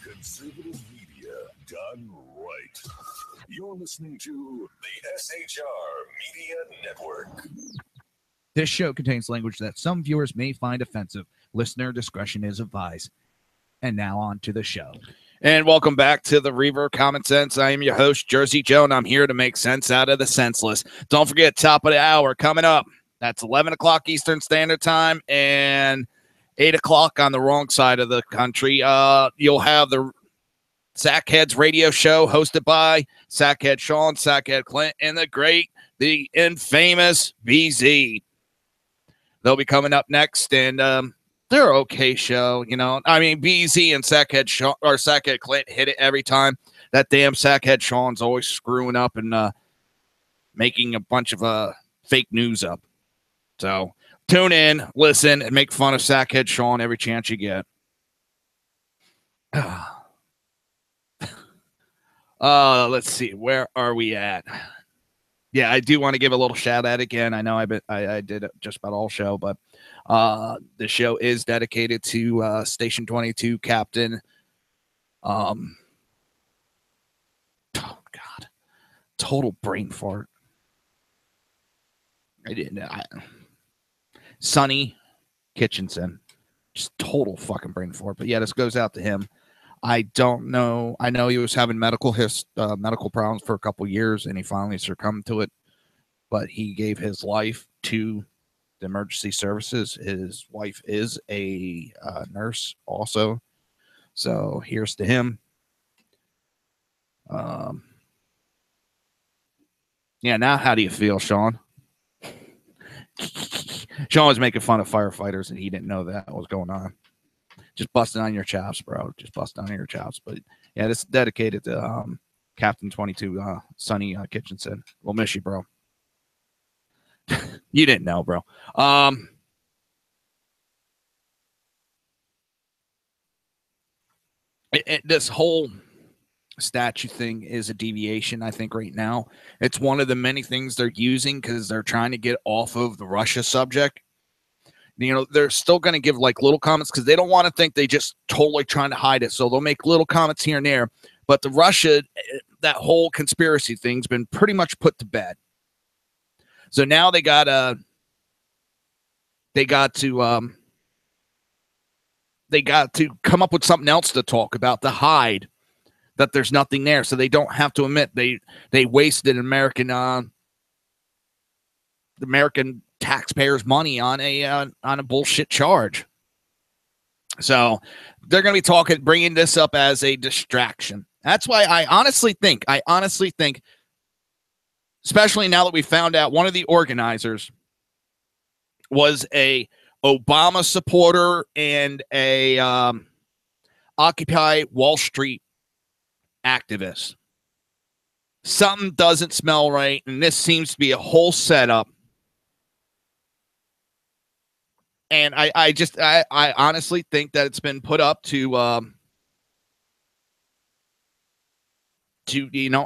Conservative media done right. You're listening to the SHR Media Network. This show contains language that some viewers may find offensive. Listener discretion is advised. And now on to the show. And welcome back to the Reaver of Common Sense. I am your host, Jersey Joe, and I'm here to make sense out of the senseless. Don't forget, top of the hour coming up. That's 11 o'clock Eastern Standard Time and 8 o'clock on the wrong side of the country. You'll have the Sackheads radio show hosted by Sackhead Sean, Sackhead Clint, and the infamous BZ. They'll be coming up next, and they're an okay show, you know. I mean, BZ and Sackhead Sean or Sackhead Clint hit it every time. That damn Sackhead Sean's always screwing up and making a bunch of fake news up. So Tune in, listen, and make fun of Sackhead Sean every chance you get. Let's see. Where are we at? Yeah, I do want to give a little shout out again. I know I did just about all show, but the show is dedicated to Station 22 Captain. Oh God, total brain fart. Sonny Kitchenson, just total fucking brain fart. But yeah, this goes out to him. I don't know. I know he was having medical problems for a couple years, and he finally succumbed to it. But he gave his life to the emergency services. His wife is a nurse also. So here's to him. Yeah, now how do you feel, Sean? Sean was making fun of firefighters, and he didn't know that was going on. Just busting on your chops, bro. Just busting on your chops. But yeah, this is dedicated to Captain 22, Sonny Kitchenson. We'll miss you, bro. You didn't know, bro. This whole statue thing is a deviation, I think, right now. It's one of the many things they're using because they're trying to get off of the Russia subject. You know, they're still going to give like little comments because they don't want to think they just totally trying to hide it. So they'll make little comments here and there. But the Russia, that whole conspiracy thing's been pretty much put to bed. So now they got to come up with something else to talk about to hide that there's nothing there. So they don't have to admit they wasted American taxpayers' money on a bullshit charge. So they're going to be bringing this up as a distraction. That's why I honestly think, especially now that we found out one of the organizers was a Obama supporter and a Occupy Wall Street activist. Something doesn't smell right, and this seems to be a whole setup. And I honestly think that it's been put up to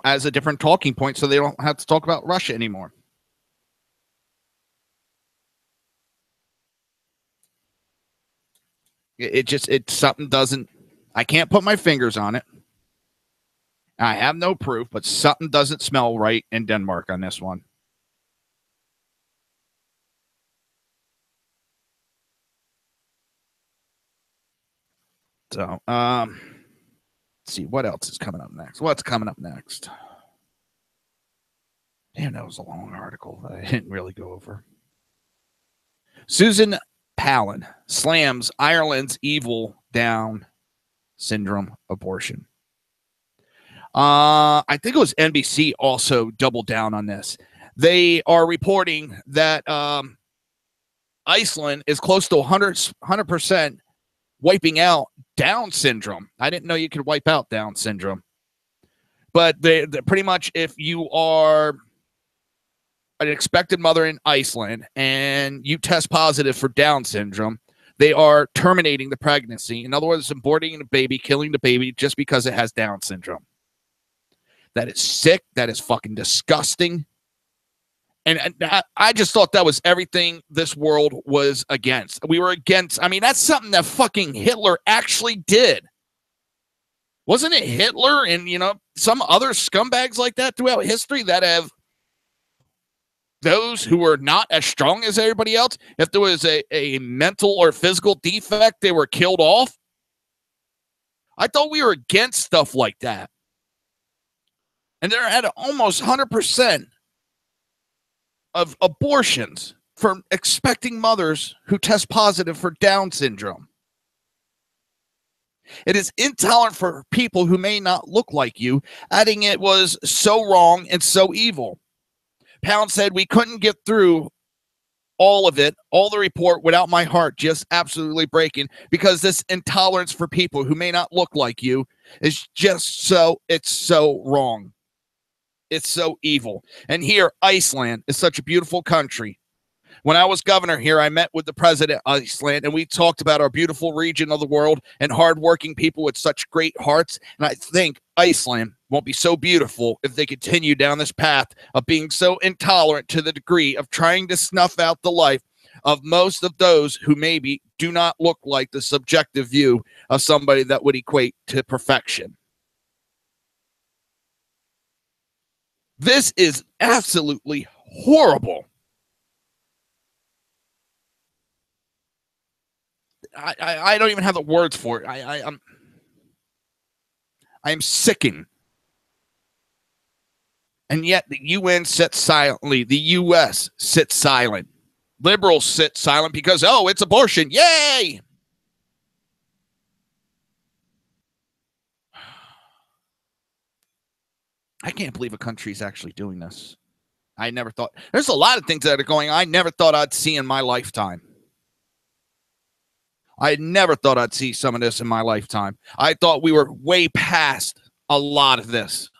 as a different talking point, so they don't have to talk about Russia anymore. It's something doesn't. I can't put my fingers on it. I have no proof, but something doesn't smell right in Denmark on this one. So, let's see what else is coming up next. What's coming up next? Damn, that was a long article that I didn't really go over. Susan Palin slams Ireland's evil Down syndrome abortion. I think it was NBC also doubled down on this. They are reporting that Iceland is close to 100% wiping out Down syndrome. I didn't know you could wipe out Down syndrome. But they pretty much, if you are an expected mother in Iceland and you test positive for Down syndrome, they are terminating the pregnancy. In other words, aborting the baby, killing the baby just because it has Down syndrome. That is sick. That is fucking disgusting. And I just thought that was everything this world was against. We were against. I mean, that's something that fucking Hitler actually did. Wasn't it Hitler and, some other scumbags like that throughout history that have those who were not as strong as everybody else, if there was a mental or physical defect, they were killed off? I thought we were against stuff like that. And they're at almost 100% of abortions for expecting mothers who test positive for Down syndrome. It is intolerant for people who may not look like you, adding it was so wrong and so evil. Pound said, we couldn't get through all of it, all the report, without my heart just absolutely breaking, because this intolerance for people who may not look like you is just it's so wrong. It's so evil. And here, Iceland is such a beautiful country When I was governor here, I met with the president of Iceland, and we talked about our beautiful region of the world and hardworking people with such great hearts. And I think Iceland won't be so beautiful if they continue down this path of being so intolerant to the degree of trying to snuff out the life of most of those who maybe do not look like the subjective view of somebody that would equate to perfection. This is absolutely horrible. I don't even have the words for it. I am sickened. And yet the UN sits silently. The U.S. sits silent. Liberals sit silent because, oh, it's abortion. Yay! I can't believe a country's actually doing this. I never thought. There's a lot of things that are going on I never thought I'd see in my lifetime. I never thought I'd see some of this in my lifetime. I thought we were way past a lot of this.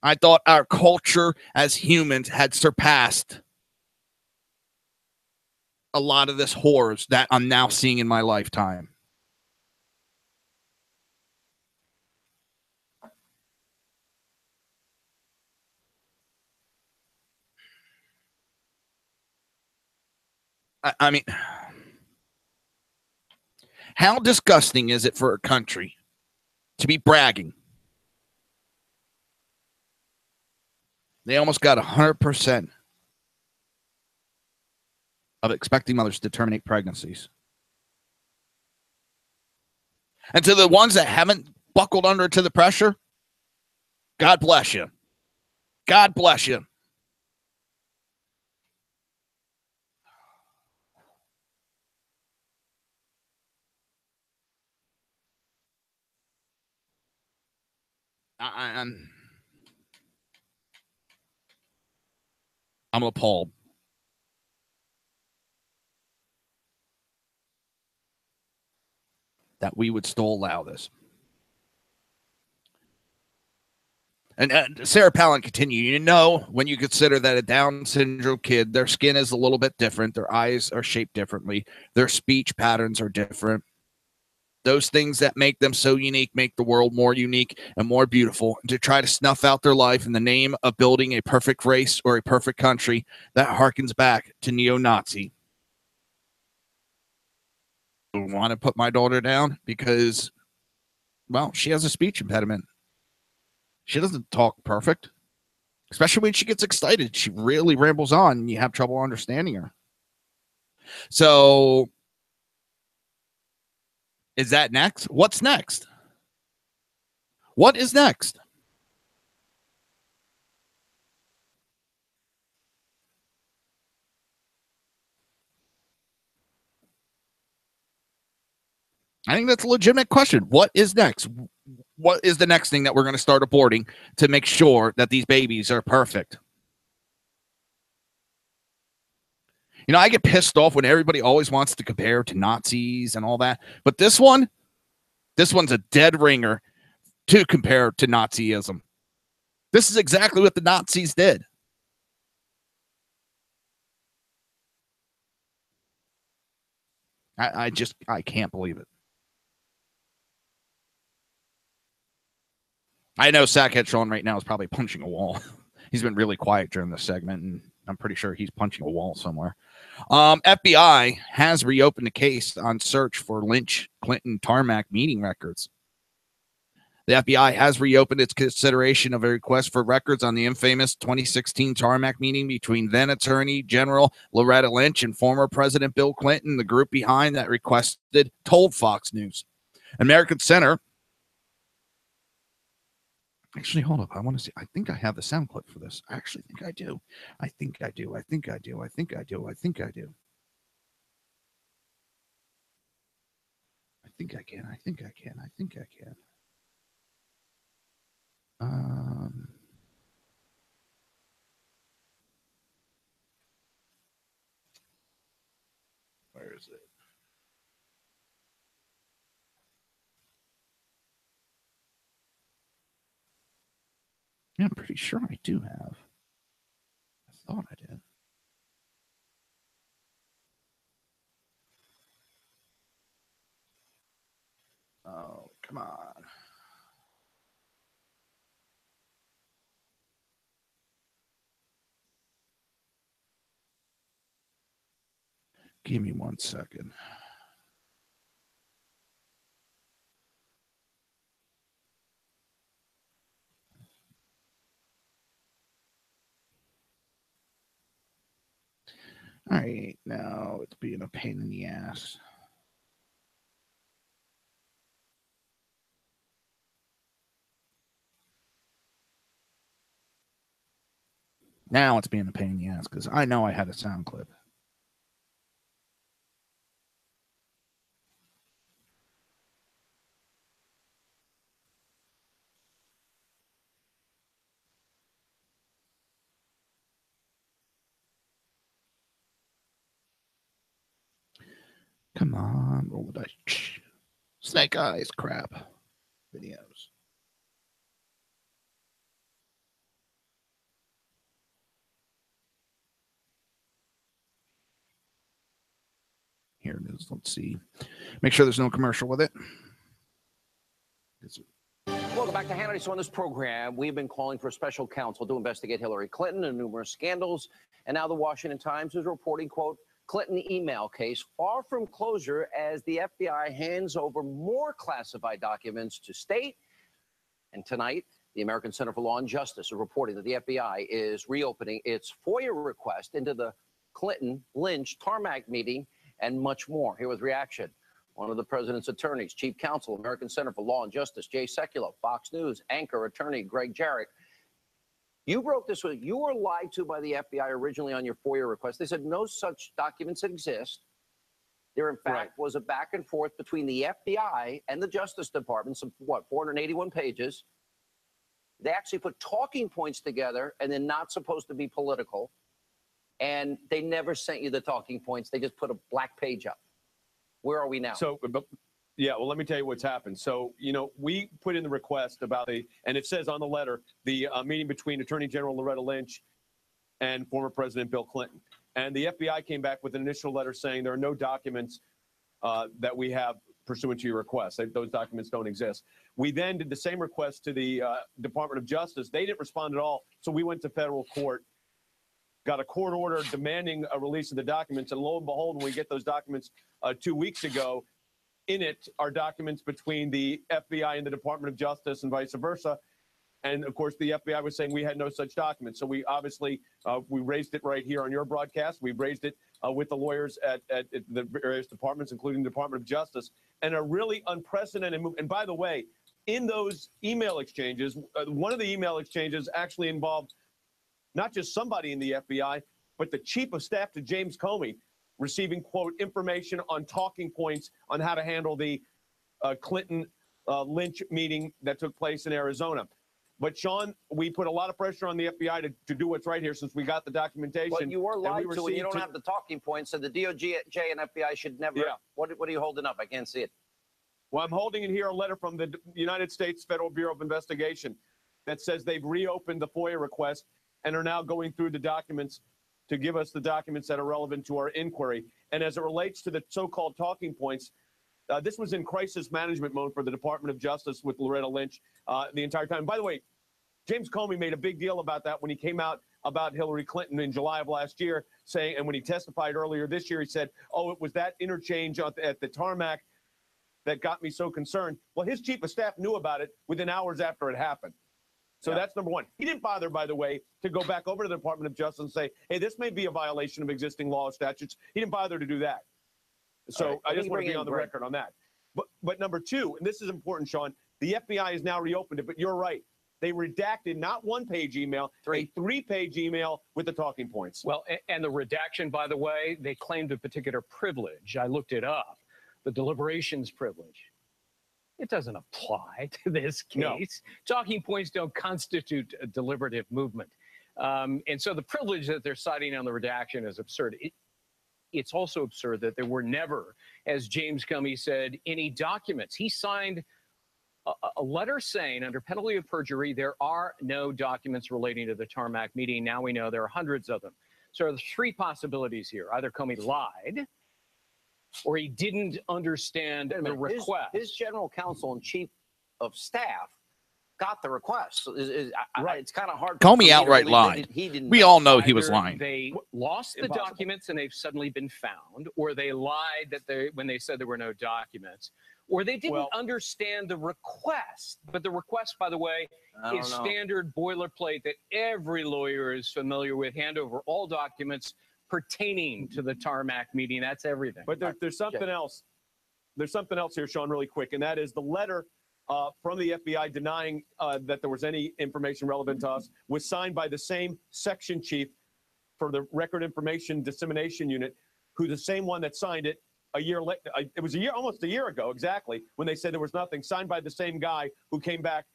I thought our culture as humans had surpassed a lot of this horrors that I'm now seeing in my lifetime. I mean, how disgusting is it for a country to be bragging? They almost got 100% of expecting mothers to terminate pregnancies. And to the ones that haven't buckled under to the pressure, God bless you. God bless you. I'm appalled. That we would still allow this. And Sarah Palin continued, you know, when you consider that a Down syndrome kid, their skin is a little bit different. Their eyes are shaped differently. Their speech patterns are different. Those things that make them so unique make the world more unique and more beautiful. And to try to snuff out their life in the name of building a perfect race or a perfect country, that harkens back to neo-Nazi. I want to put my daughter down because, well, she has a speech impediment. She doesn't talk perfect, especially when she gets excited. She really rambles on and you have trouble understanding her. So is that next? What's next? What is next? I think that's a legitimate question. What is next? What is the next thing that we're going to start aborting to make sure that these babies are perfect? You know, I get pissed off when everybody always wants to compare to Nazis and all that. But this one's a dead ringer to compare to Nazism. This is exactly what the Nazis did. I can't believe it. I know Sackhead Sean right now is probably punching a wall. He's been really quiet during this segment, and I'm pretty sure he's punching a wall somewhere. FBI has reopened the case on search for Lynch Clinton Tarmac meeting records. The FBI has reopened its consideration of a request for records on the infamous 2016 Tarmac meeting between then Attorney General Loretta Lynch and former President Bill Clinton. The group behind that requested told Fox News. American Center. Actually, hold up. I want to see. I think I have the sound clip for this. I actually think I do. I think I do. I think I do. I think I do. I think I do. I think I can. I think I can. I think I can. Where is it? Yeah, I'm pretty sure I do have. I thought I did. Come on. Give me 1 second. All right, now it's being a pain in the ass. Now it's being a pain in the ass because I know I had a sound clip. Come on, roll the dice. Snake eyes, crap. Videos. Here it is. Let's see. Make sure there's no commercial with it. Welcome back to Hannity. So on this program, we've been calling for a special counsel to investigate Hillary Clinton and numerous scandals. And now the Washington Times is reporting, quote, Clinton email case far from closure as the FBI hands over more classified documents to state. And tonight, the American Center for Law and Justice is reporting that the FBI is reopening its FOIA request into the Clinton-Lynch tarmac meeting and much more. Here with reaction, one of the president's attorneys, chief counsel, American Center for Law and Justice, Jay Sekulow, Fox News anchor, attorney Greg Jarrett. You broke this with, you were lied to by the FBI originally on your FOIA request. They said no such documents exist. There, in fact, was a back and forth between the FBI and the Justice Department, some, 481 pages. They actually put talking points together, and they're not supposed to be political. And they never sent you the talking points. They just put a black page up. Where are we now? So, yeah, well, let me tell you what's happened. So, we put in the request about and it says on the letter, the meeting between Attorney General Loretta Lynch and former President Bill Clinton. And the FBI came back with an initial letter saying there are no documents that we have pursuant to your request. Those documents don't exist. We then did the same request to the Department of Justice. They didn't respond at all. So we went to federal court, got a court order demanding a release of the documents. And lo and behold, when we get those documents 2 weeks ago, in it are documents between the FBI and the Department of Justice and vice versa. And of course, the FBI was saying we had no such documents. So we obviously, we raised it right here on your broadcast. We've raised it with the lawyers at the various departments, including the Department of Justice, and a really unprecedented move. And by the way, in those email exchanges, one of the email exchanges actually involved not just somebody in the FBI, but the chief of staff to James Comey receiving, quote, information on talking points on how to handle the Clinton-Lynch meeting that took place in Arizona. But, Sean, we put a lot of pressure on the FBI to do what's right here since we got the documentation. But you were lied to, and you don't have the talking points, so the DOJ and FBI should never. Yeah. What are you holding up? I can't see it. Well, I'm holding in here a letter from the United States Federal Bureau of Investigation that says they've reopened the FOIA request and are now going through the documents to give us the documents that are relevant to our inquiry. And as it relates to the so-called talking points, this was in crisis management mode for the Department of Justice with Loretta Lynch the entire time. By the way, James Comey made a big deal about that when he came out about Hillary Clinton in July of last year, saying, and when he testified earlier this year, he said, oh, it was that interchange at the tarmac that got me so concerned. Well, his chief of staff knew about it within hours after it happened. So that's number one. He didn't bother, by the way, to go back over to the Department of Justice and say, hey, this may be a violation of existing law or statutes. He didn't bother to do that. So right. I just want to be on the record on that. But number two, and this is important, Sean, the FBI has now reopened it, but you're right. They redacted not one-page email, a three-page email with the talking points. Well, and the redaction, by the way, they claimed a particular privilege. I looked it up, the deliberations privilege. It doesn't apply to this case. No. Talking points don't constitute a deliberative movement. And so the privilege that they're citing on the redaction is absurd. It's also absurd that there were never, as James Comey said, any documents. He signed a letter saying, under penalty of perjury, there are no documents relating to the tarmac meeting. Now we know there are hundreds of them. So there's three possibilities here. Either Comey lied, or he didn't understand the request. His general counsel and chief of staff got the request. It's kind of hard. Comey outright lied. We all know he was Either lying. They lost the documents and they've suddenly been found, or they lied when they said there were no documents, or they didn't understand the request. But the request, by the way, is standard boilerplate that every lawyer is familiar with. Hand over all documents pertaining to the tarmac meeting. That's everything. But there's something else. There's something else here, Sean, really quick, and that is the letter from the FBI denying that there was any information relevant to us was signed by the same section chief for the Record Information Dissemination Unit, who's the same one that signed it a year later. It was almost a year ago, exactly, when they said there was nothing, signed by the same guy who came back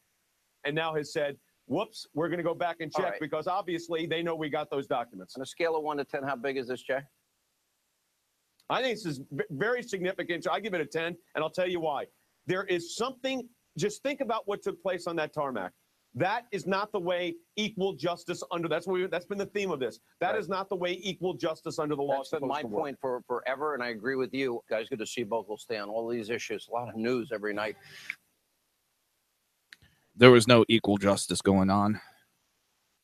and now has said, whoops, we're going to go back and check because obviously they know we got those documents. On a scale of 1 to 10, how big is this, Jay? I think this is very significant. I give it a 10, and I'll tell you why. There is something. Just think about what took place on that tarmac. That is not the way equal justice under. That's been the theme of this. That is not the way equal justice under the law. That's been my point for forever, and I agree with you. Guys, good to see both will stay on all these issues. A lot of news every night. There was no equal justice going on.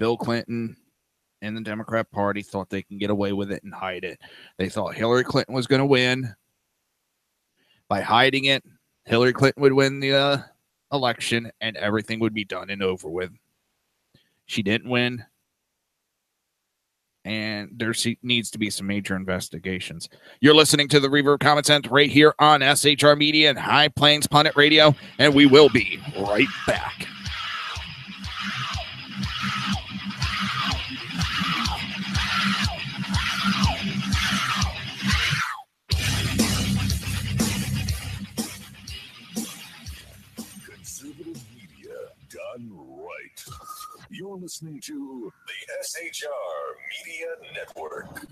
Bill Clinton and the Democrat Party thought they can get away with it and hide it. They thought Hillary Clinton was going to win. By hiding it, Hillary Clinton would win the election and everything would be done and over with. She didn't win. And there needs to be some major investigations. You're listening to the Reaver of Common Sense right here on SHR Media and High Plains Pundit Radio, and we will be right back. Conservative media done right. You're listening to the SHR Media Network.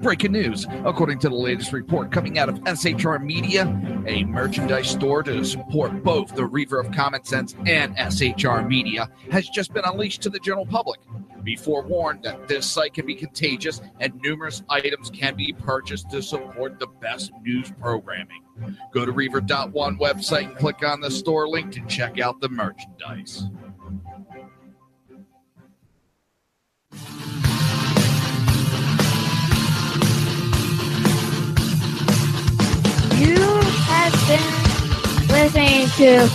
Breaking news. According to the latest report coming out of SHR Media, a merchandise store to support both the Reaver of Common Sense and SHR Media has just been unleashed to the general public. Be forewarned that this site can be contagious and numerous items can be purchased to support the best news programming. Go to Reaver.one website and click on the store link to check out the merchandise. You have been listening to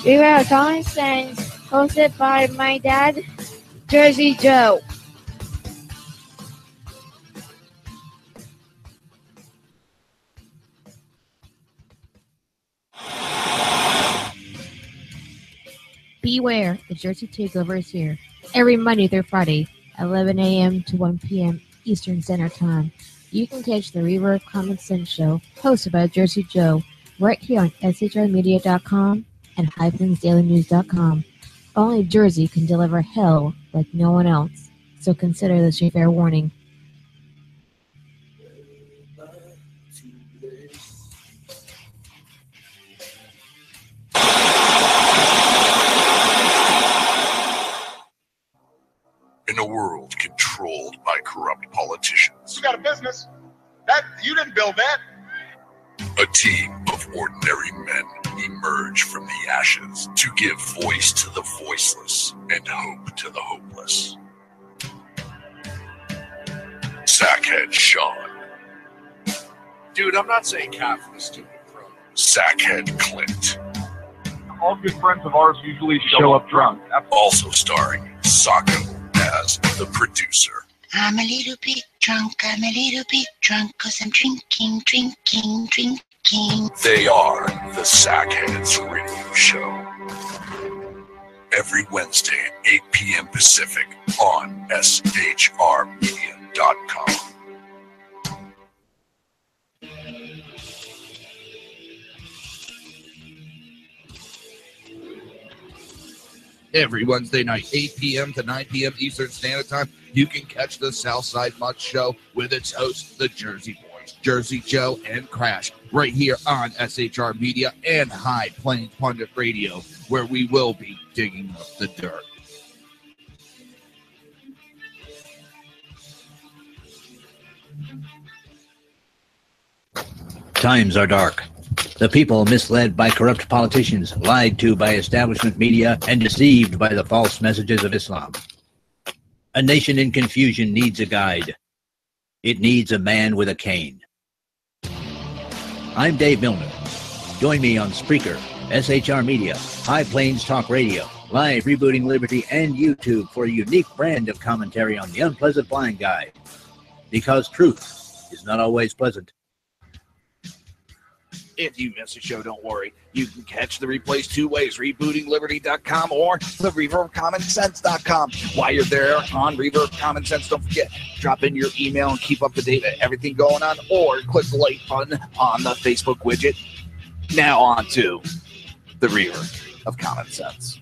Reaver of Common Sense, hosted by my dad, Jersey Joe. Beware, the Jersey Takeover is here. Every Monday through Friday, 11 a.m. to 1 p.m. Eastern Standard Time. You can catch the Reaver of Common Sense show, hosted by Jersey Joe, right here on shrmedia.com and hyphensdailynews.com. Only Jersey can deliver hell like no one else, so consider this your fair warning. In a world controlled by corrupt politicians, You got a business. That you didn't build that. a team of ordinary men emerge from the ashes to give voice to the voiceless and hope to the hopeless. Sackhead Sean. Dude, I'm not saying half of this stupid pro. Sackhead Clint. All good friends of ours usually show up drunk. Also starring Sacco as the producer. I'm a little bit drunk, I'm a little bit drunk, 'cause I'm drinking, drinking, drinking. They are the Sackheads Radio Show. Every Wednesday at 8 p.m. Pacific on shrmedia.com. Every Wednesday night, 8 p.m. to 9 p.m. Eastern Standard Time, you can catch the Southside Mutt Show with its hosts, the Jersey Boys, Jersey Joe and Crash, right here on SHR Media and High Plains Pundit Radio, where we will be digging up the dirt. Times are dark. The people misled by corrupt politicians, lied to by establishment media, and deceived by the false messages of Islam. A nation in confusion needs a guide. It needs a man with a cane. I'm Dave Milner. Join me on Spreaker, SHR Media, High Plains Talk Radio, Live Rebooting Liberty, and YouTube for a unique brand of commentary on the unpleasant blind guide. Because truth is not always pleasant. If you miss a show, don't worry. You can catch the replays two ways, rebootingliberty.com or the Reaver of Common Sense.com. While you're there on Reaver of Common Sense, don't forget, drop in your email and keep up to date with everything going on, or click the like button on the Facebook widget. Now on to the Reaver of Common Sense.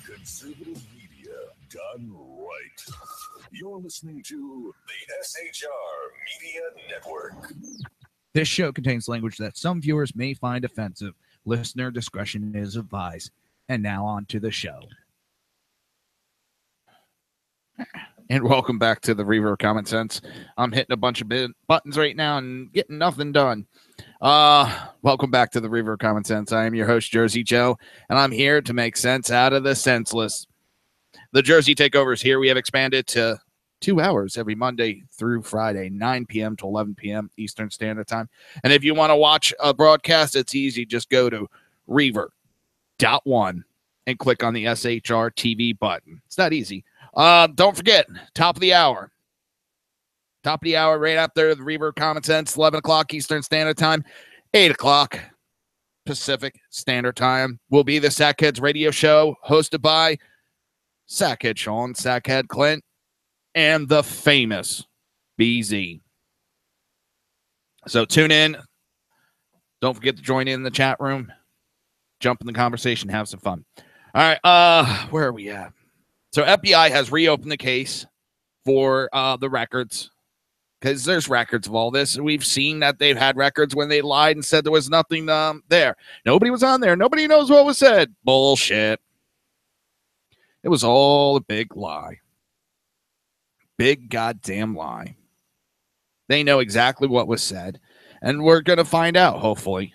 Conservative media done right. You're listening to the SHR Media Network. This show contains language that some viewers may find offensive. Listener discretion is advised. And now on to the show. And welcome back to the Reaver of Common Sense. I'm hitting a bunch of buttons right now and getting nothing done. Welcome back to the Reaver of Common Sense. I am your host, Jersey Joe, and I'm here to make sense out of the senseless. The Jersey Takeover is here. We have expanded to 2 hours every Monday through Friday, 9 p.m. to 11 p.m. Eastern Standard Time. And if you want to watch a broadcast, it's easy. Just go to Reaver.1 and click on the SHR TV button. It's that easy. Don't forget, top of the hour. Top of the hour right after the Reaver of Common Sense, 11 o'clock Eastern Standard Time, 8 o'clock Pacific Standard Time will be the Sackheads radio show hosted by Sackhead Sean, Sackhead Clint, and the famous BZ. So tune in. Don't forget to join in the chat room. Jump in the conversation. Have some fun. All right. Where are we at? So FBI has reopened the case for the records, because there's records of all this. We've seen that they've had records when they lied and said there was nothing there. Nobody was on there. Nobody knows what was said. Bullshit. It was all a big lie. Big goddamn lie. They know exactly what was said, and we're going to find out, hopefully.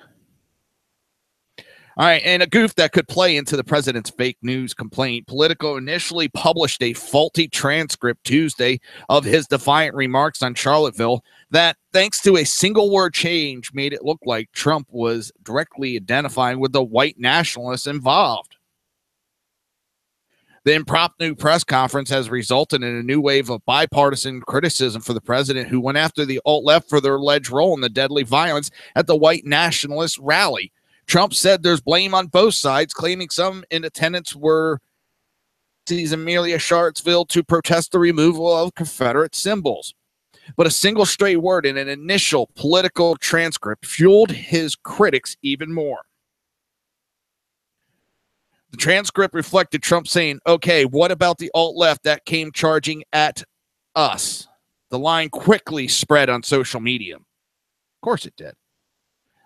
All right, and a goof that could play into the president's fake news complaint. Politico initially published a faulty transcript Tuesday of his defiant remarks on Charlottesville that, thanks to a single word change, made it look like Trump was directly identifying with the white nationalists involved. The impromptu press conference has resulted in a new wave of bipartisan criticism for the president, who went after the alt-left for their alleged role in the deadly violence at the white nationalist rally. Trump said there's blame on both sides, claiming some in attendance were in Amelia, Charlottesville, to protest the removal of Confederate symbols. But a single stray word in an initial political transcript fueled his critics even more. The transcript reflected Trump saying, okay, what about the alt-left that came charging at us? The line quickly spread on social media. Of course it did.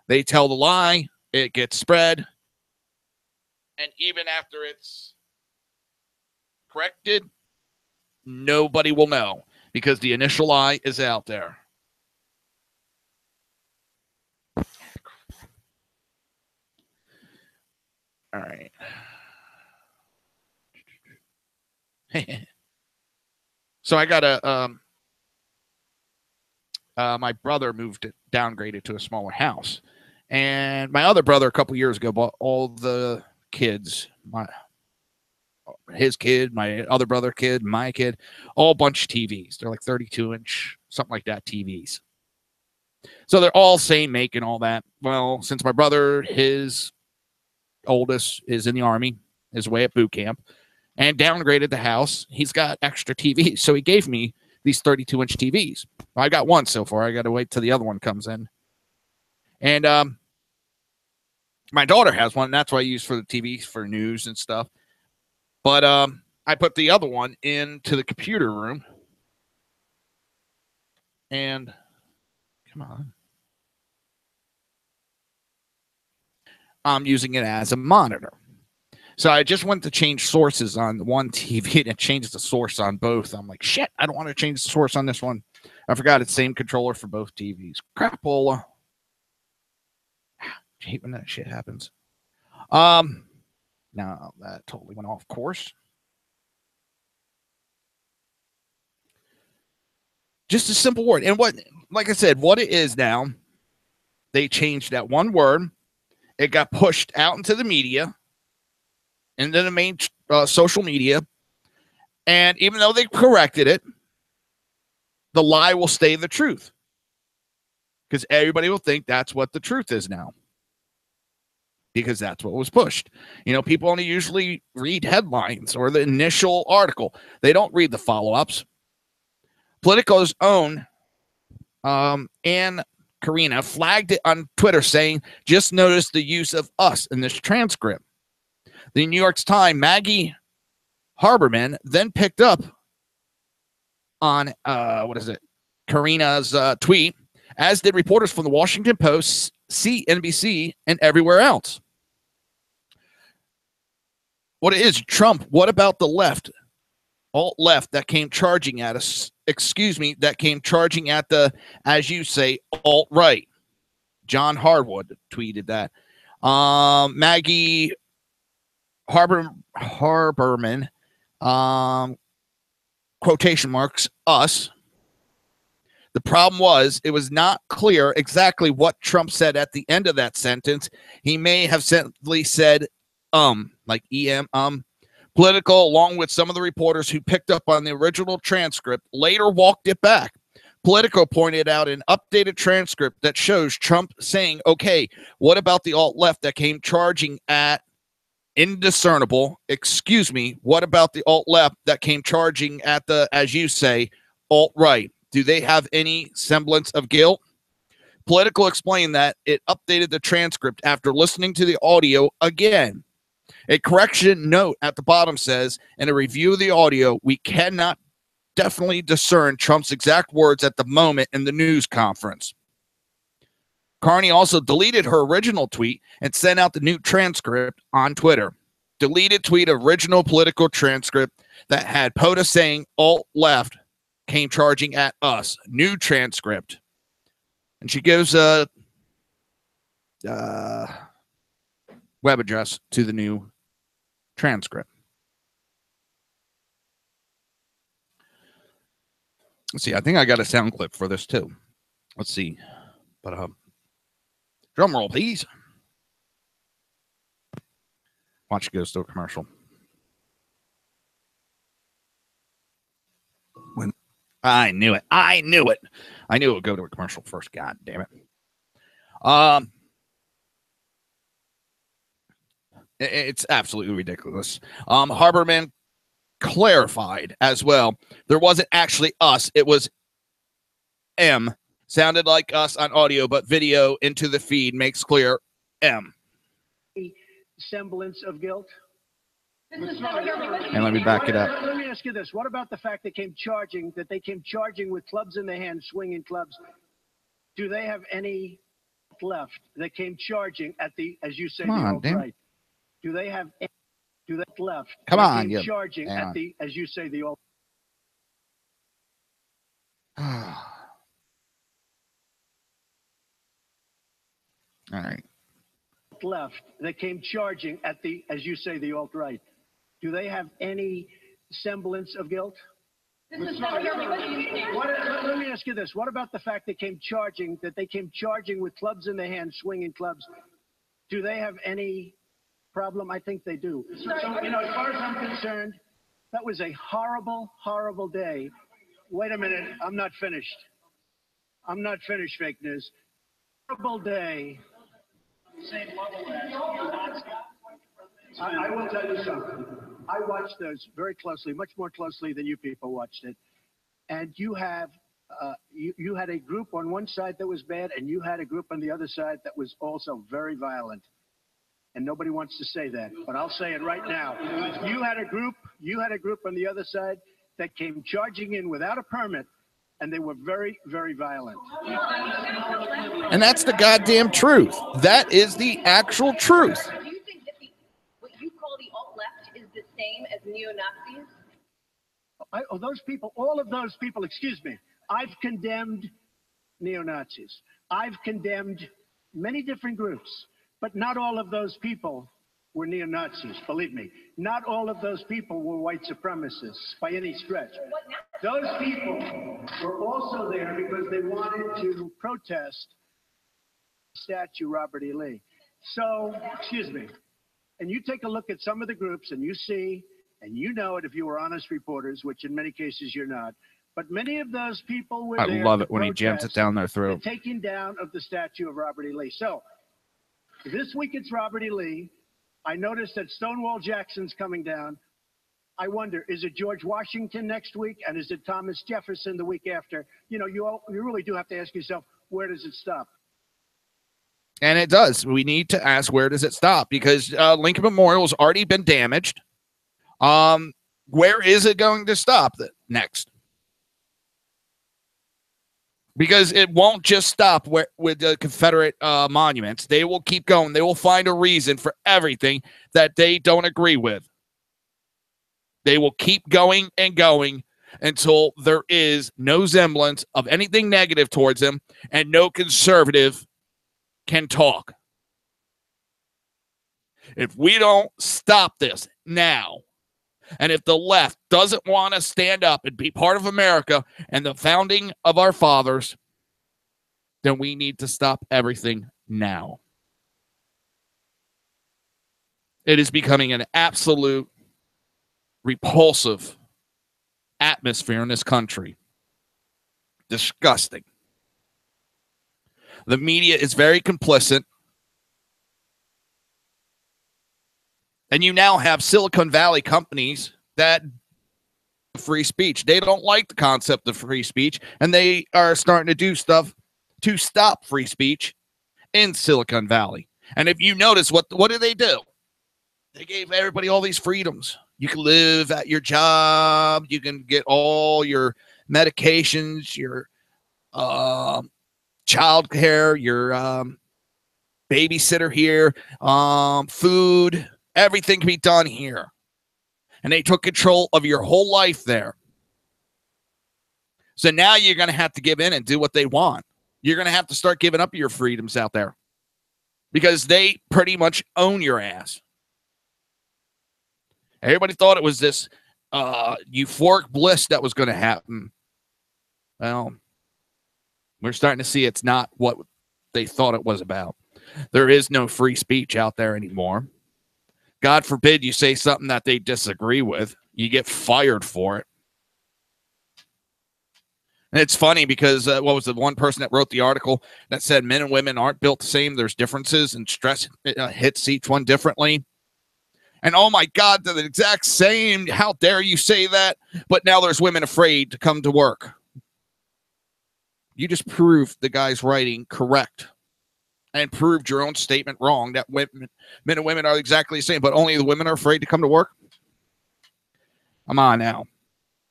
They tell the lie. It gets spread, and even after it's corrected, nobody will know because the initial lie is out there. All right. So I got my brother downgraded to a smaller house. And my other brother a couple years ago bought all the kids, his kid, my other brother kid, my kid, all bunch of TVs. They're like 32-inch, something like that, TVs. So they're all same make and all that. Well, since my brother, his oldest, is in the Army, is away at boot camp, and downgraded the house, he's got extra TVs. So he gave me these 32-inch TVs. Well, I got one so far. I got to wait till the other one comes in. And my daughter has one, and that's what I use for the TV for news and stuff. But I put the other one into the computer room. And come on. I'm using it as a monitor. So I just went to change sources on one TV and it changed the source on both. I'm like, shit, I don't want to change the source on this one. I forgot it's same controller for both TVs. Crapola. I hate when that shit happens. Now that totally went off course. Just a simple word. And what, like I said, what it is now, they changed that one word. It got pushed out into the media, into the main social media. And even though they corrected it, the lie will stay the truth. Because everybody will think that's what the truth is now. Because that's what was pushed. You know, people only usually read headlines or the initial article. They don't read the follow-ups. Politico's own Ann Karina flagged it on Twitter saying, just notice the use of us in this transcript. The New York Times, Maggie Haberman, then picked up on, Karina's tweet, as did reporters from the Washington Post, CNBC, and everywhere else. What it is, Trump, what about the left, alt-left that came charging at us, that came charging at the, as you say, alt-right? John Harwood tweeted that. Maggie Haberman, quotation marks, us. The problem was it was not clear exactly what Trump said at the end of that sentence. He may have simply said, like EM, Politico, along with some of the reporters who picked up on the original transcript, later walked it back. Politico pointed out an updated transcript that shows Trump saying, okay, what about the alt-left that came charging at indiscernible, what about the alt-left that came charging at the, as you say, alt-right? Do they have any semblance of guilt? Politico explained that it updated the transcript after listening to the audio again. A correction note at the bottom says, in a review of the audio, we cannot definitely discern Trump's exact words at the moment in the news conference. Carney also deleted her original tweet and sent out the new transcript on Twitter. Deleted tweet, original Politico transcript that had POTA saying alt-left came charging at us. New transcript. And she gives a web address to the new transcript. Let's see. I think I got a sound clip for this too. Let's see. But drum roll, please. Watch it goes to a commercial. When I knew it. I knew it would go to a commercial first. God damn it. It's absolutely ridiculous. Haberman clarified as well. There wasn't actually us. It was M. Sounded like us on audio, but video into the feed makes clear M. Semblance of guilt. And let me back it up. Let me ask you this. What about the fact they came charging with clubs in their hands, swinging clubs? Do they have any left? They came charging at the, as you say, the alt-right. Do they have any left? Come on, you. Charging at the, as you say, the alt. All right. Left. They came charging at the, as you say, the alt-right. Do they have any semblance of guilt? Let me ask you this. What about the fact they came charging with clubs in their hands, swinging clubs? Do they have any problem? I think they do. So, as far as I'm concerned, that was a horrible, horrible day. Wait a minute. I'm not finished. Fake news. Horrible day. I will tell you something. I watched those very closely, much more closely than you people watched it. And you have, you had a group on one side that was bad, and you had a group on the other side that was also very violent. and nobody wants to say that, but I'll say it right now. You had a group on the other side that came charging in without a permit, and they were very, very violent. And that's the goddamn truth. That is the actual truth. Do you think that what you call the alt-left is the same as neo-Nazis? All of those people, excuse me, I've condemned neo-Nazis. I've condemned many different groups, but not all of those people were neo-Nazis, believe me. Not all of those people were white supremacists by any stretch. Those people were also there because they wanted to protest the statue Robert E. Lee. So, excuse me, and you take a look at some of the groups and you see, and you know it if you were honest reporters, which in many cases you're not, but many of those people were there. I love it when he jams it down their throat. The taking down of the statue of Robert E. Lee. So, this week it's Robert E. Lee. I noticed that Stonewall Jackson's coming down. I wonder, is it George Washington next week? And is it Thomas Jefferson the week after? You know, you really do have to ask yourself, where does it stop? And it does. We need to ask, where does it stop? Because Lincoln Memorial has already been damaged. Where is it going to stop next? Because it won't just stop with the Confederate monuments. They will keep going. They will find a reason for everything that they don't agree with. They will keep going and going until there is no semblance of anything negative towards them, and no conservative can talk. If we don't stop this now, and if the left doesn't want to stand up and be part of America and the founding of our fathers, then we need to stop everything now. It is becoming an absolute repulsive atmosphere in this country. Disgusting. The media is very complicit. And you now have Silicon Valley companies that free speech. They don't like the concept of free speech, and they are starting to do stuff to stop free speech in Silicon Valley. And if you notice, what do? They gave everybody all these freedoms. You can live at your job. You can get all your medications, your child care, your babysitter here, food. Everything can be done here. And they took control of your whole life there. So now you're going to have to give in and do what they want. You're going to have to start giving up your freedoms out there. Because they pretty much own your ass. Everybody thought it was this euphoric bliss that was going to happen. Well, we're starting to see it's not what they thought it was about. There is no free speech out there anymore. God forbid you say something that they disagree with. You get fired for it. And it's funny because what was the one person that wrote the article that said men and women aren't built the same? There's differences, and stress hits each one differently. And oh my God, they're the exact same. How dare you say that? But now there's women afraid to come to work. You just proved the guy's writing correct. And proved your own statement wrong, that men and women are exactly the same, but only the women are afraid to come to work? Come on now.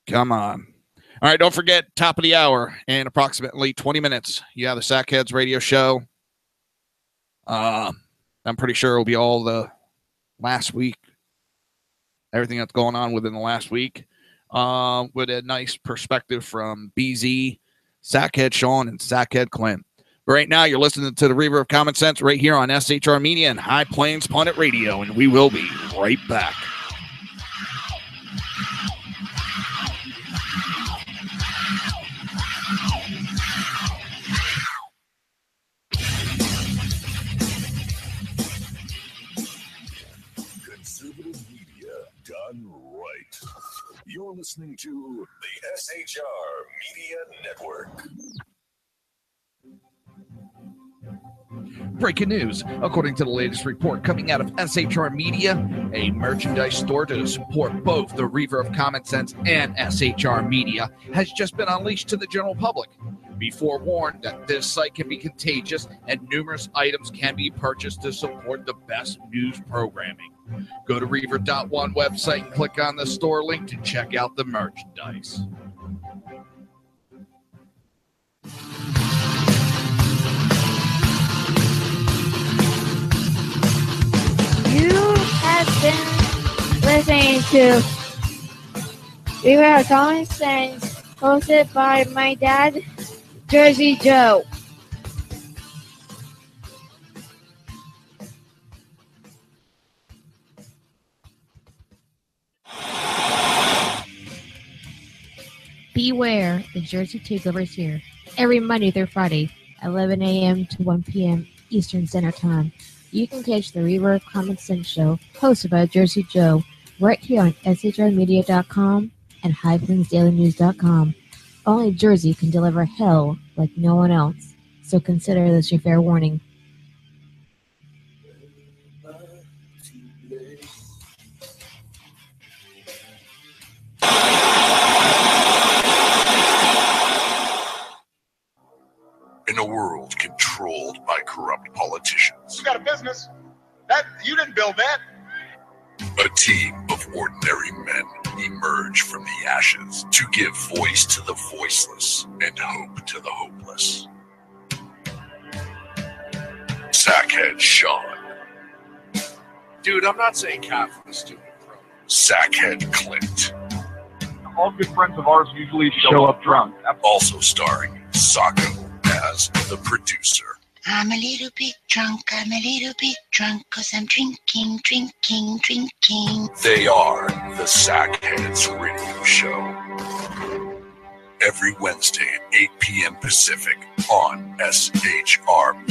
Come on. All right, don't forget, top of the hour, in approximately 20 minutes, you have the Sackheads radio show. I'm pretty sure it'll be all the last week, everything that's going on within the last week, with a nice perspective from BZ, Sackhead Sean, and Sackhead Clint. Right now, you're listening to the Reaver of Common Sense right here on SHR Media and High Plains Pundit Radio, and we will be right back. Conservative media done right. You're listening to the SHR Media Network. Breaking news. According to the latest report coming out of SHR Media, a merchandise store to support both the Reaver of Common Sense and SHR Media has just been unleashed to the general public. Be forewarned that this site can be contagious and numerous items can be purchased to support the best news programming. Go to Reaver.one website and click on the store link to check out the merchandise. You have been listening to Reaver of Common Sense, hosted by my dad, Jersey Joe. Beware, the Jersey Takeover is here. Every Monday through Friday, 11 a.m. to 1 p.m. Eastern Standard Time. You can catch the Reaver of Common Sense show, hosted by Jersey Joe, right here on shrmedia.com and highplainsdailynews.com. Only Jersey can deliver hell like no one else, so consider this your fair warning. In a world controlled by corrupt politicians, You got a business. That you didn't build that. a team of ordinary men emerge from the ashes to give voice to the voiceless and hope to the hopeless. Sackhead Sean. Dude, I'm not saying cat for the stupid pro. Sackhead Clint. All good friends of ours usually show up drunk. Also starring Sacco as the producer. I'm a little bit drunk, I'm a little bit drunk, 'cause I'm drinking, drinking, drinking. They are the Sackheads Radio Show. Every Wednesday at 8 p.m. Pacific on shrmedia.com.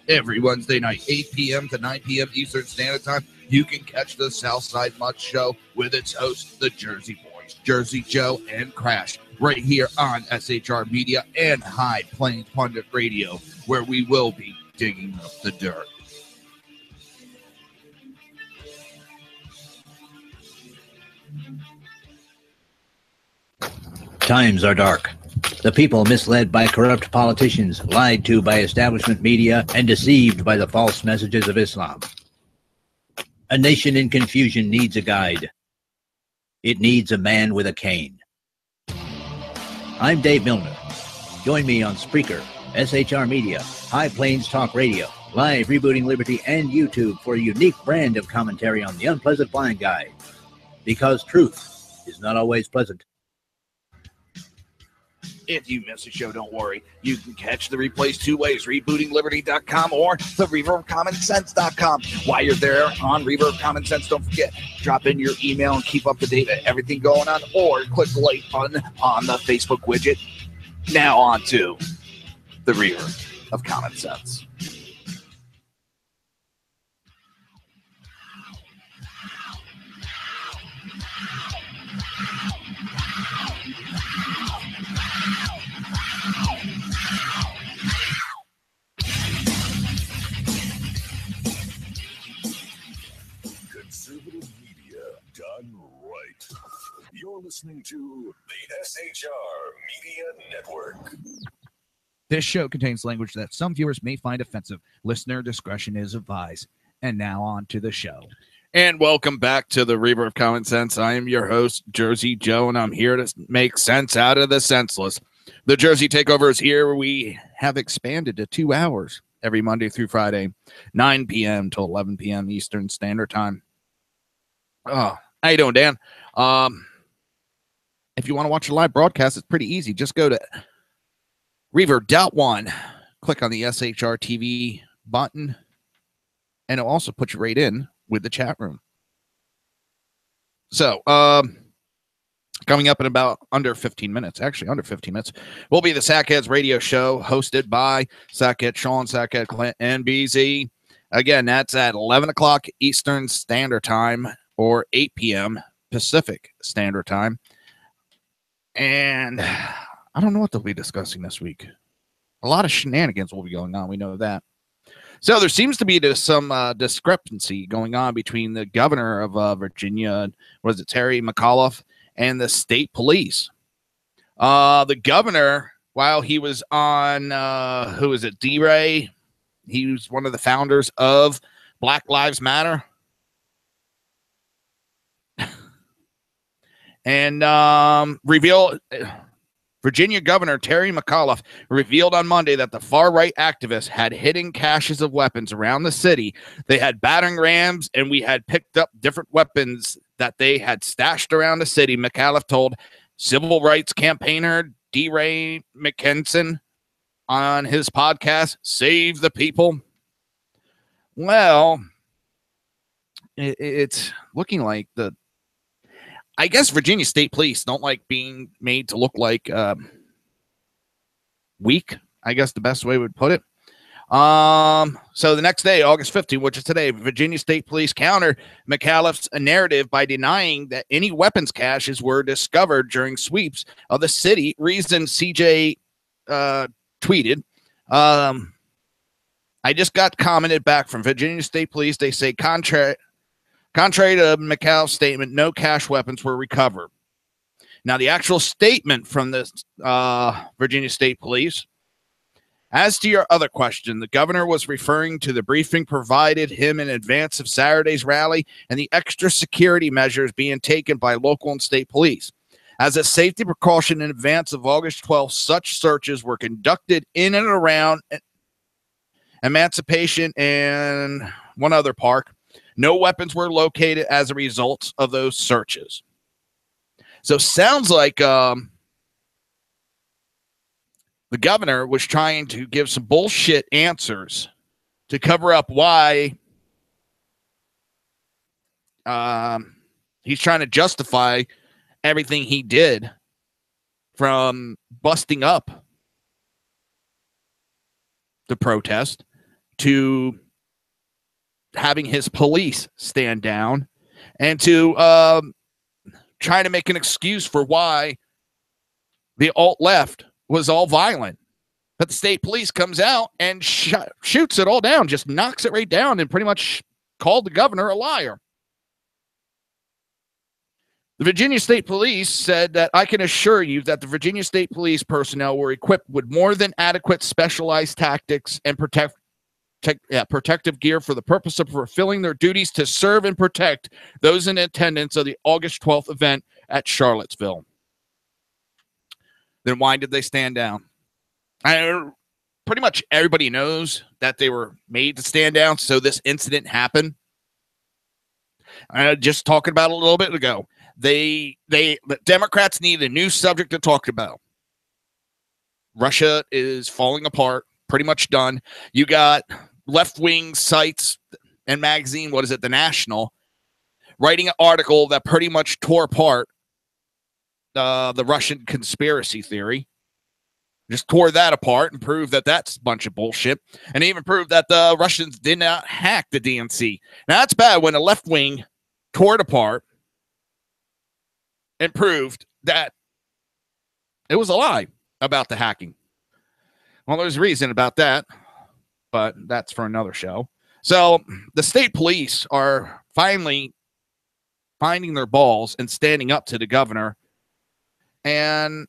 Every Wednesday night, 8 p.m. to 9 p.m. Eastern Standard Time, you can catch the Southside Mutt Show with its hosts, the Jersey Boys, Jersey Joe and Crash, right here on SHR Media and High Plains Pundit Radio, where we will be digging up the dirt. Times are dark. The people misled by corrupt politicians, lied to by establishment media, and deceived by the false messages of Islam. A nation in confusion needs a guide. It needs a man with a cane. I'm Dave Milner. Join me on Spreaker, SHR Media, High Plains Talk Radio, Live Rebooting Liberty, and YouTube for a unique brand of commentary on the unpleasant blind guy. Because truth is not always pleasant. If you miss a show, don't worry. You can catch the replays two ways, rebootingliberty.com or the Reaver of Common Sense.com. While you're there on Reaver of Common Sense, don't forget, drop in your email and keep up to date with everything going on, or click the like button on the Facebook widget. Now on to the Reaver of Common Sense. Conservative media done right. You're listening to the SHR Media Network. This show contains language that some viewers may find offensive. Listener discretion is advised. And now on to the show. And welcome back to the Reaver of Common Sense. I am your host, Jersey Joe, and I'm here to make sense out of the senseless. The Jersey Takeover is here. We have expanded to 2 hours every Monday through Friday, 9 p.m. to 11 p.m. Eastern Standard Time. Oh, how you doing, Dan? If you want to watch a live broadcast, it's pretty easy. Just go to Reaver.one, click on the SHR TV button, and it'll also put you right in with the chat room. So, coming up in about under 15 minutes, actually under 15 minutes, will be the Sackheads Radio Show, hosted by Sackhead Sean, Sackhead Clint, and BZ. Again, that's at 11 o'clock Eastern Standard Time or 8 p.m. Pacific Standard Time. And I don't know what they'll be discussing this week. A lot of shenanigans will be going on. We know that. So there seems to be some discrepancy going on between the governor of Virginia, was it Terry McAuliffe, and the state police. The governor, while he was on, who is it, D-Ray? He was one of the founders of Black Lives Matter. And Virginia Governor Terry McAuliffe revealed on Monday that the far-right activists had hidden caches of weapons around the city. They had battering rams, and we had picked up different weapons that they had stashed around the city, McAuliffe told civil rights campaigner D-Ray McKenson on his podcast, Save the People. Well, it's looking like I guess Virginia State Police don't like being made to look like weak, I guess the best way would put it. So the next day, August 15th, which is today, Virginia State Police countered McAuliffe's narrative by denying that any weapons caches were discovered during sweeps of the city. Reason CJ tweeted, I just got commented back from Virginia State Police. They say contrary to McAuliffe's statement, no cache weapons were recovered. Now, the actual statement from the Virginia State Police, as to your other question, the governor was referring to the briefing provided him in advance of Saturday's rally and the extra security measures being taken by local and state police. As a safety precaution in advance of August 12th, such searches were conducted in and around Emancipation and one other park. No weapons were located as a result of those searches. So sounds like the governor was trying to give some bullshit answers to cover up why he's trying to justify everything he did, from busting up the protest to having his police stand down and to trying to make an excuse for why the alt-left was all violent. But the state police comes out and shoots it all down, just knocks it right down, and pretty much called the governor a liar. The Virginia State Police said that I can assure you that the Virginia State Police personnel were equipped with more than adequate specialized tactics and protective gear for the purpose of fulfilling their duties to serve and protect those in attendance of the August 12th event at Charlottesville. Then why did they stand down? Pretty much everybody knows that they were made to stand down, so this incident happened. Just talking about it a little bit ago. The Democrats need a new subject to talk about. Russia is falling apart, pretty much done. You got left-wing sites and magazine, what is it, The National, writing an article that pretty much tore apart the Russian conspiracy theory. Just tore that apart and proved that that's a bunch of bullshit. And even proved that the Russians did not hack the DNC. Now, that's bad when the left wing tore it apart and proved that it was a lie about the hacking. Well, there's a reason about that, but that's for another show. So the state police are finally finding their balls and standing up to the governor and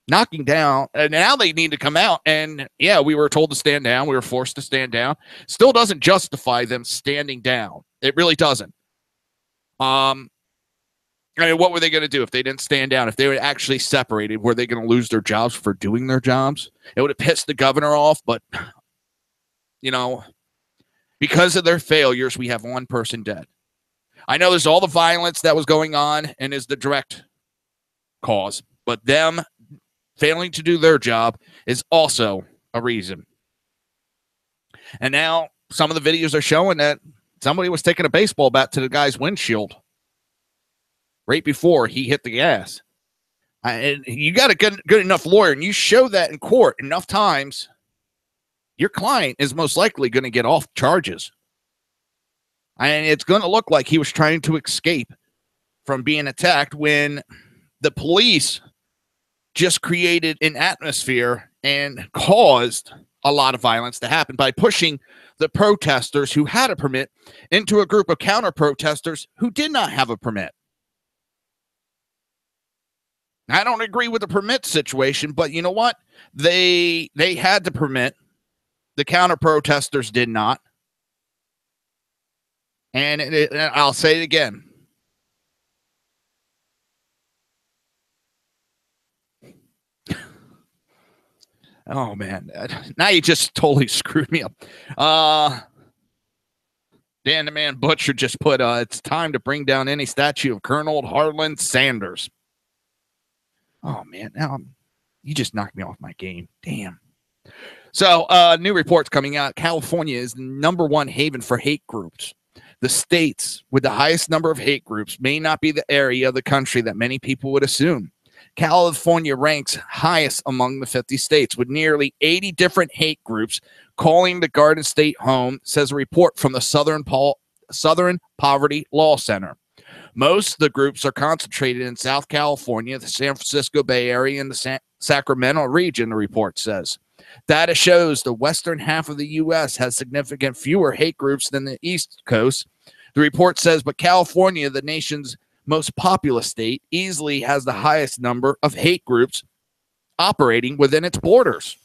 knocking down. And now they need to come out. And yeah, we were told to stand down. We were forced to stand down. Still doesn't justify them standing down. It really doesn't. I mean, what were they going to do if they didn't stand down? If they were actually separated, were they going to lose their jobs for doing their jobs? It would have pissed the governor off, but, you know, because of their failures, we have one person dead. I know there's all the violence that was going on and is the direct cause, but them failing to do their job is also a reason. And now some of the videos are showing that somebody was taking a baseball bat to the guy's windshield right before he hit the gas. And you got a good enough lawyer, and you show that in court enough times, your client is most likely going to get off charges. And it's going to look like he was trying to escape from being attacked when the police just created an atmosphere and caused a lot of violence to happen by pushing the protesters who had a permit into a group of counter-protesters who did not have a permit. I don't agree with the permit situation, but you know what? They had the permit. The counter-protesters did not. And I'll say it again. Oh, man. Now you just totally screwed me up. Dan the Man Butcher just put, it's time to bring down any statue of Colonel Harlan Sanders. Oh, man. Now you just knocked me off my game. Damn. So, new reports coming out. California is the #1 haven for hate groups. The states with the highest number of hate groups may not be the area of the country that many people would assume. California ranks highest among the 50 states with nearly 80 different hate groups calling the Garden State home, says a report from the Southern Poverty Law Center. Most of the groups are concentrated in South California, the San Francisco Bay Area, and the Sacramento region, the report says. Data shows the western half of the U.S. has significant fewer hate groups than the East Coast. The report says, but California, the nation's most populous state, easily has the highest number of hate groups operating within its borders.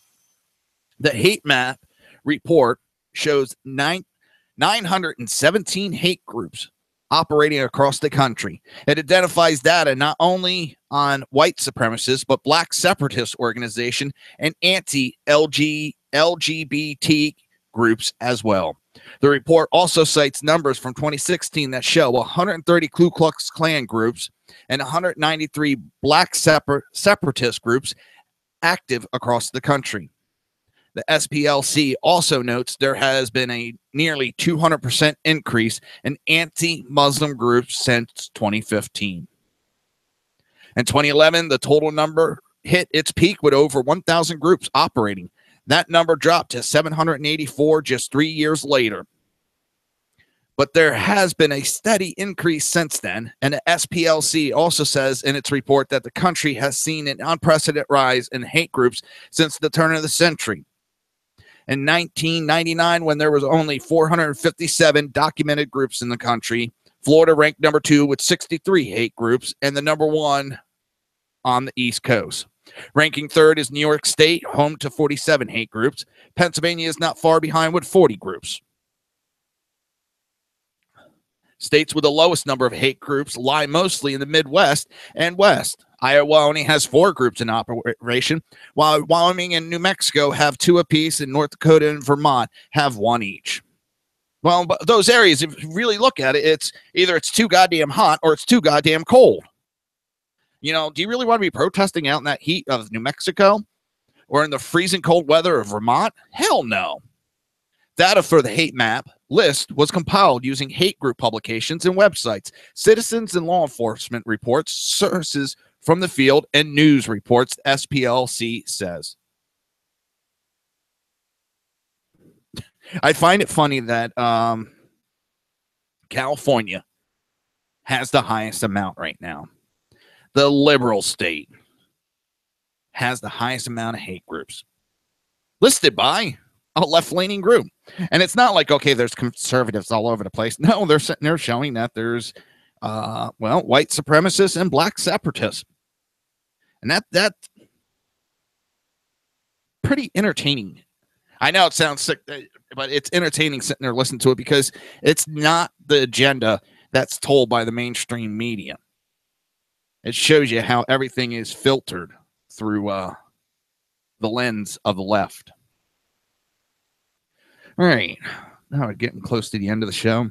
The hate map report shows 917 hate groups operating across the country. It identifies data not only on white supremacists, but black separatist organization and anti-LGBT groups as well. The report also cites numbers from 2016 that show 130 Ku Klux Klan groups and 193 black separatist groups active across the country. The SPLC also notes there has been a nearly 200% increase in anti-Muslim groups since 2015. In 2011, the total number hit its peak with over 1,000 groups operating. That number dropped to 784 just 3 years later. But there has been a steady increase since then, and the SPLC also says in its report that the country has seen an unprecedented rise in hate groups since the turn of the century. In 1999, when there was only 457 documented groups in the country, Florida ranked #2 with 63 hate groups and the #1 on the East Coast. Ranking third is New York State, home to 47 hate groups. Pennsylvania is not far behind with 40 groups. States with the lowest number of hate groups lie mostly in the Midwest and West. Iowa only has 4 groups in operation, while Wyoming and New Mexico have 2 apiece, and North Dakota and Vermont have 1 each. Well, but those areas, if you really look at it, it's either it's too goddamn hot or it's too goddamn cold. You know, do you really want to be protesting out in that heat of New Mexico or in the freezing cold weather of Vermont? Hell no. Data for the hate map list was compiled using hate group publications and websites, citizens and law enforcement reports, sources from the field, and news reports, SPLC says. I find it funny that California has the highest amount right now. The liberal state has the highest amount of hate groups listed by a left-leaning group. And it's not like, okay, there's conservatives all over the place. No, they're sitting there showing that there's, white supremacists and black separatists. And that's pretty entertaining. I know it sounds sick, but it's entertaining sitting there listening to it because it's not the agenda that's told by the mainstream media. It shows you how everything is filtered through the lens of the left. All right. Now we're getting close to the end of the show.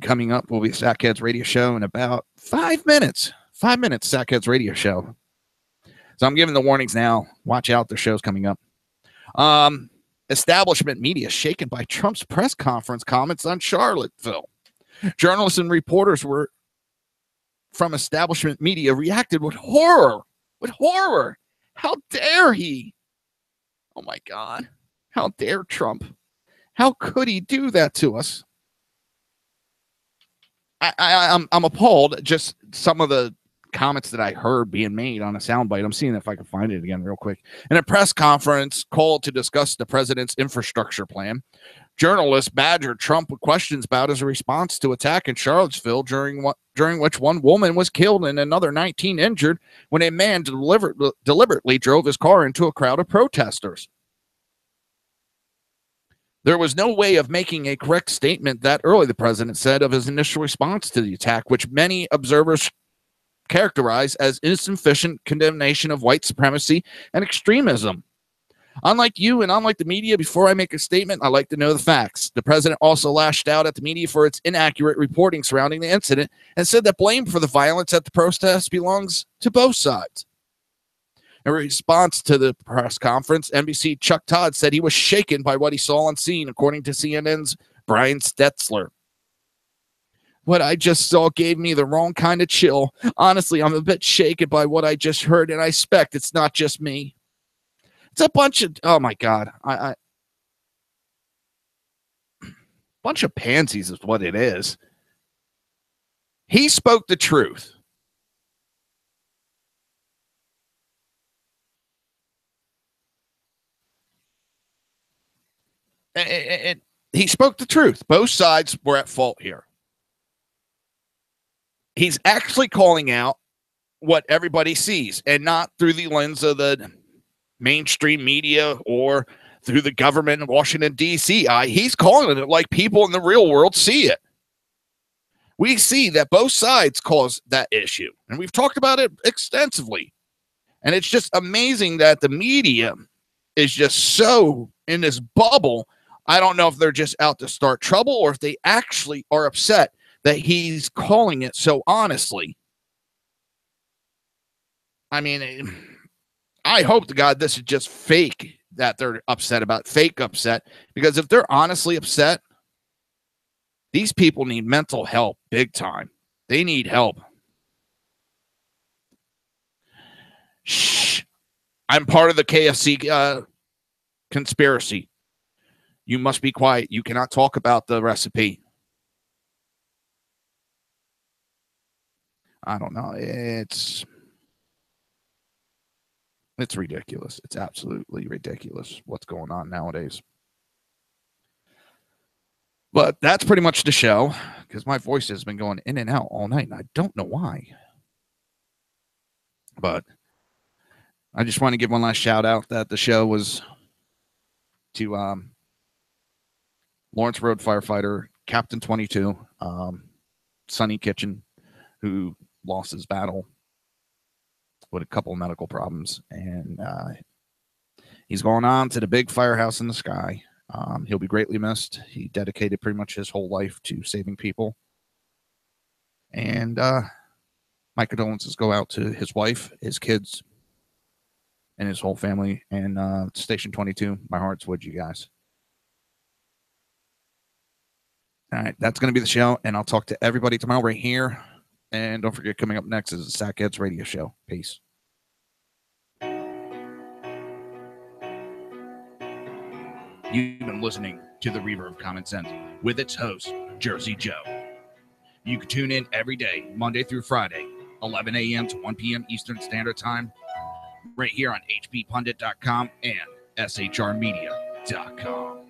Coming up will be Sackheads Radio Show in about 5 minutes. 5 minutes, Sackheads Radio Show. So I'm giving the warnings now. Watch out, the show's coming up. Establishment media shaken by Trump's press conference comments on Charlottesville. Journalists and reporters from establishment media reacted with horror. With horror. How dare he? Oh my God. How dare Trump? How could he do that to us? I'm appalled at just some of the comments that I heard being made on a soundbite. I'm seeing if I can find it again real quick. In a press conference called to discuss the president's infrastructure plan, journalists badgered Trump with questions about his response to attack in Charlottesville, during which one woman was killed and another 19 injured when a man deliberately drove his car into a crowd of protesters. There was no way of making a correct statement that early, the president said, of his initial response to the attack, which many observers characterize as insufficient condemnation of white supremacy and extremism. Unlike you and unlike the media, before I make a statement, I like to know the facts. The president also lashed out at the media for its inaccurate reporting surrounding the incident and said that blame for the violence at the protest belongs to both sides. In response to the press conference, NBC Chuck Todd said he was shaken by what he saw on scene, according to CNN's Brian Stetzler. What I just saw gave me the wrong kind of chill. Honestly, I'm a bit shaken by what I just heard, and I expect it's not just me. It's a bunch of, oh my God, bunch of pansies is what it is. He spoke the truth. He spoke the truth. Both sides were at fault here. He's actually calling out what everybody sees and not through the lens of the mainstream media or through the government in Washington, D.C. He's calling it like people in the real world see it. We see that both sides cause that issue, and we've talked about it extensively. And it's just amazing that the media is just so in this bubble. I don't know if they're just out to start trouble or if they actually are upset that he's calling it so honestly. I mean, I hope to God this is just fake that they're upset about, fake upset, because if they're honestly upset, these people need mental help big time. They need help. Shh. I'm part of the KFC conspiracy. You must be quiet. You cannot talk about the recipe. I don't know. It's ridiculous. It's absolutely ridiculous what's going on nowadays. But that's pretty much the show, because my voice has been going in and out all night, and I don't know why. But I just want to give one last shout out that the show was to Lawrence Road firefighter, Captain 22, Sonny Kitchen, who lost his battle with a couple of medical problems. And he's going on to the big firehouse in the sky. He'll be greatly missed. He dedicated pretty much his whole life to saving people. And my condolences go out to his wife, his kids, and his whole family. And Station 22, my heart's with you guys. All right, that's going to be the show, and I'll talk to everybody tomorrow right here. And don't forget, coming up next is the Sackheads Radio Show. Peace. You've been listening to the Reaver of Common Sense with its host, Jersey Joe. You can tune in every day, Monday through Friday, 11 a.m. to 1 p.m. Eastern Standard Time, right here on hppundit.com and shrmedia.com.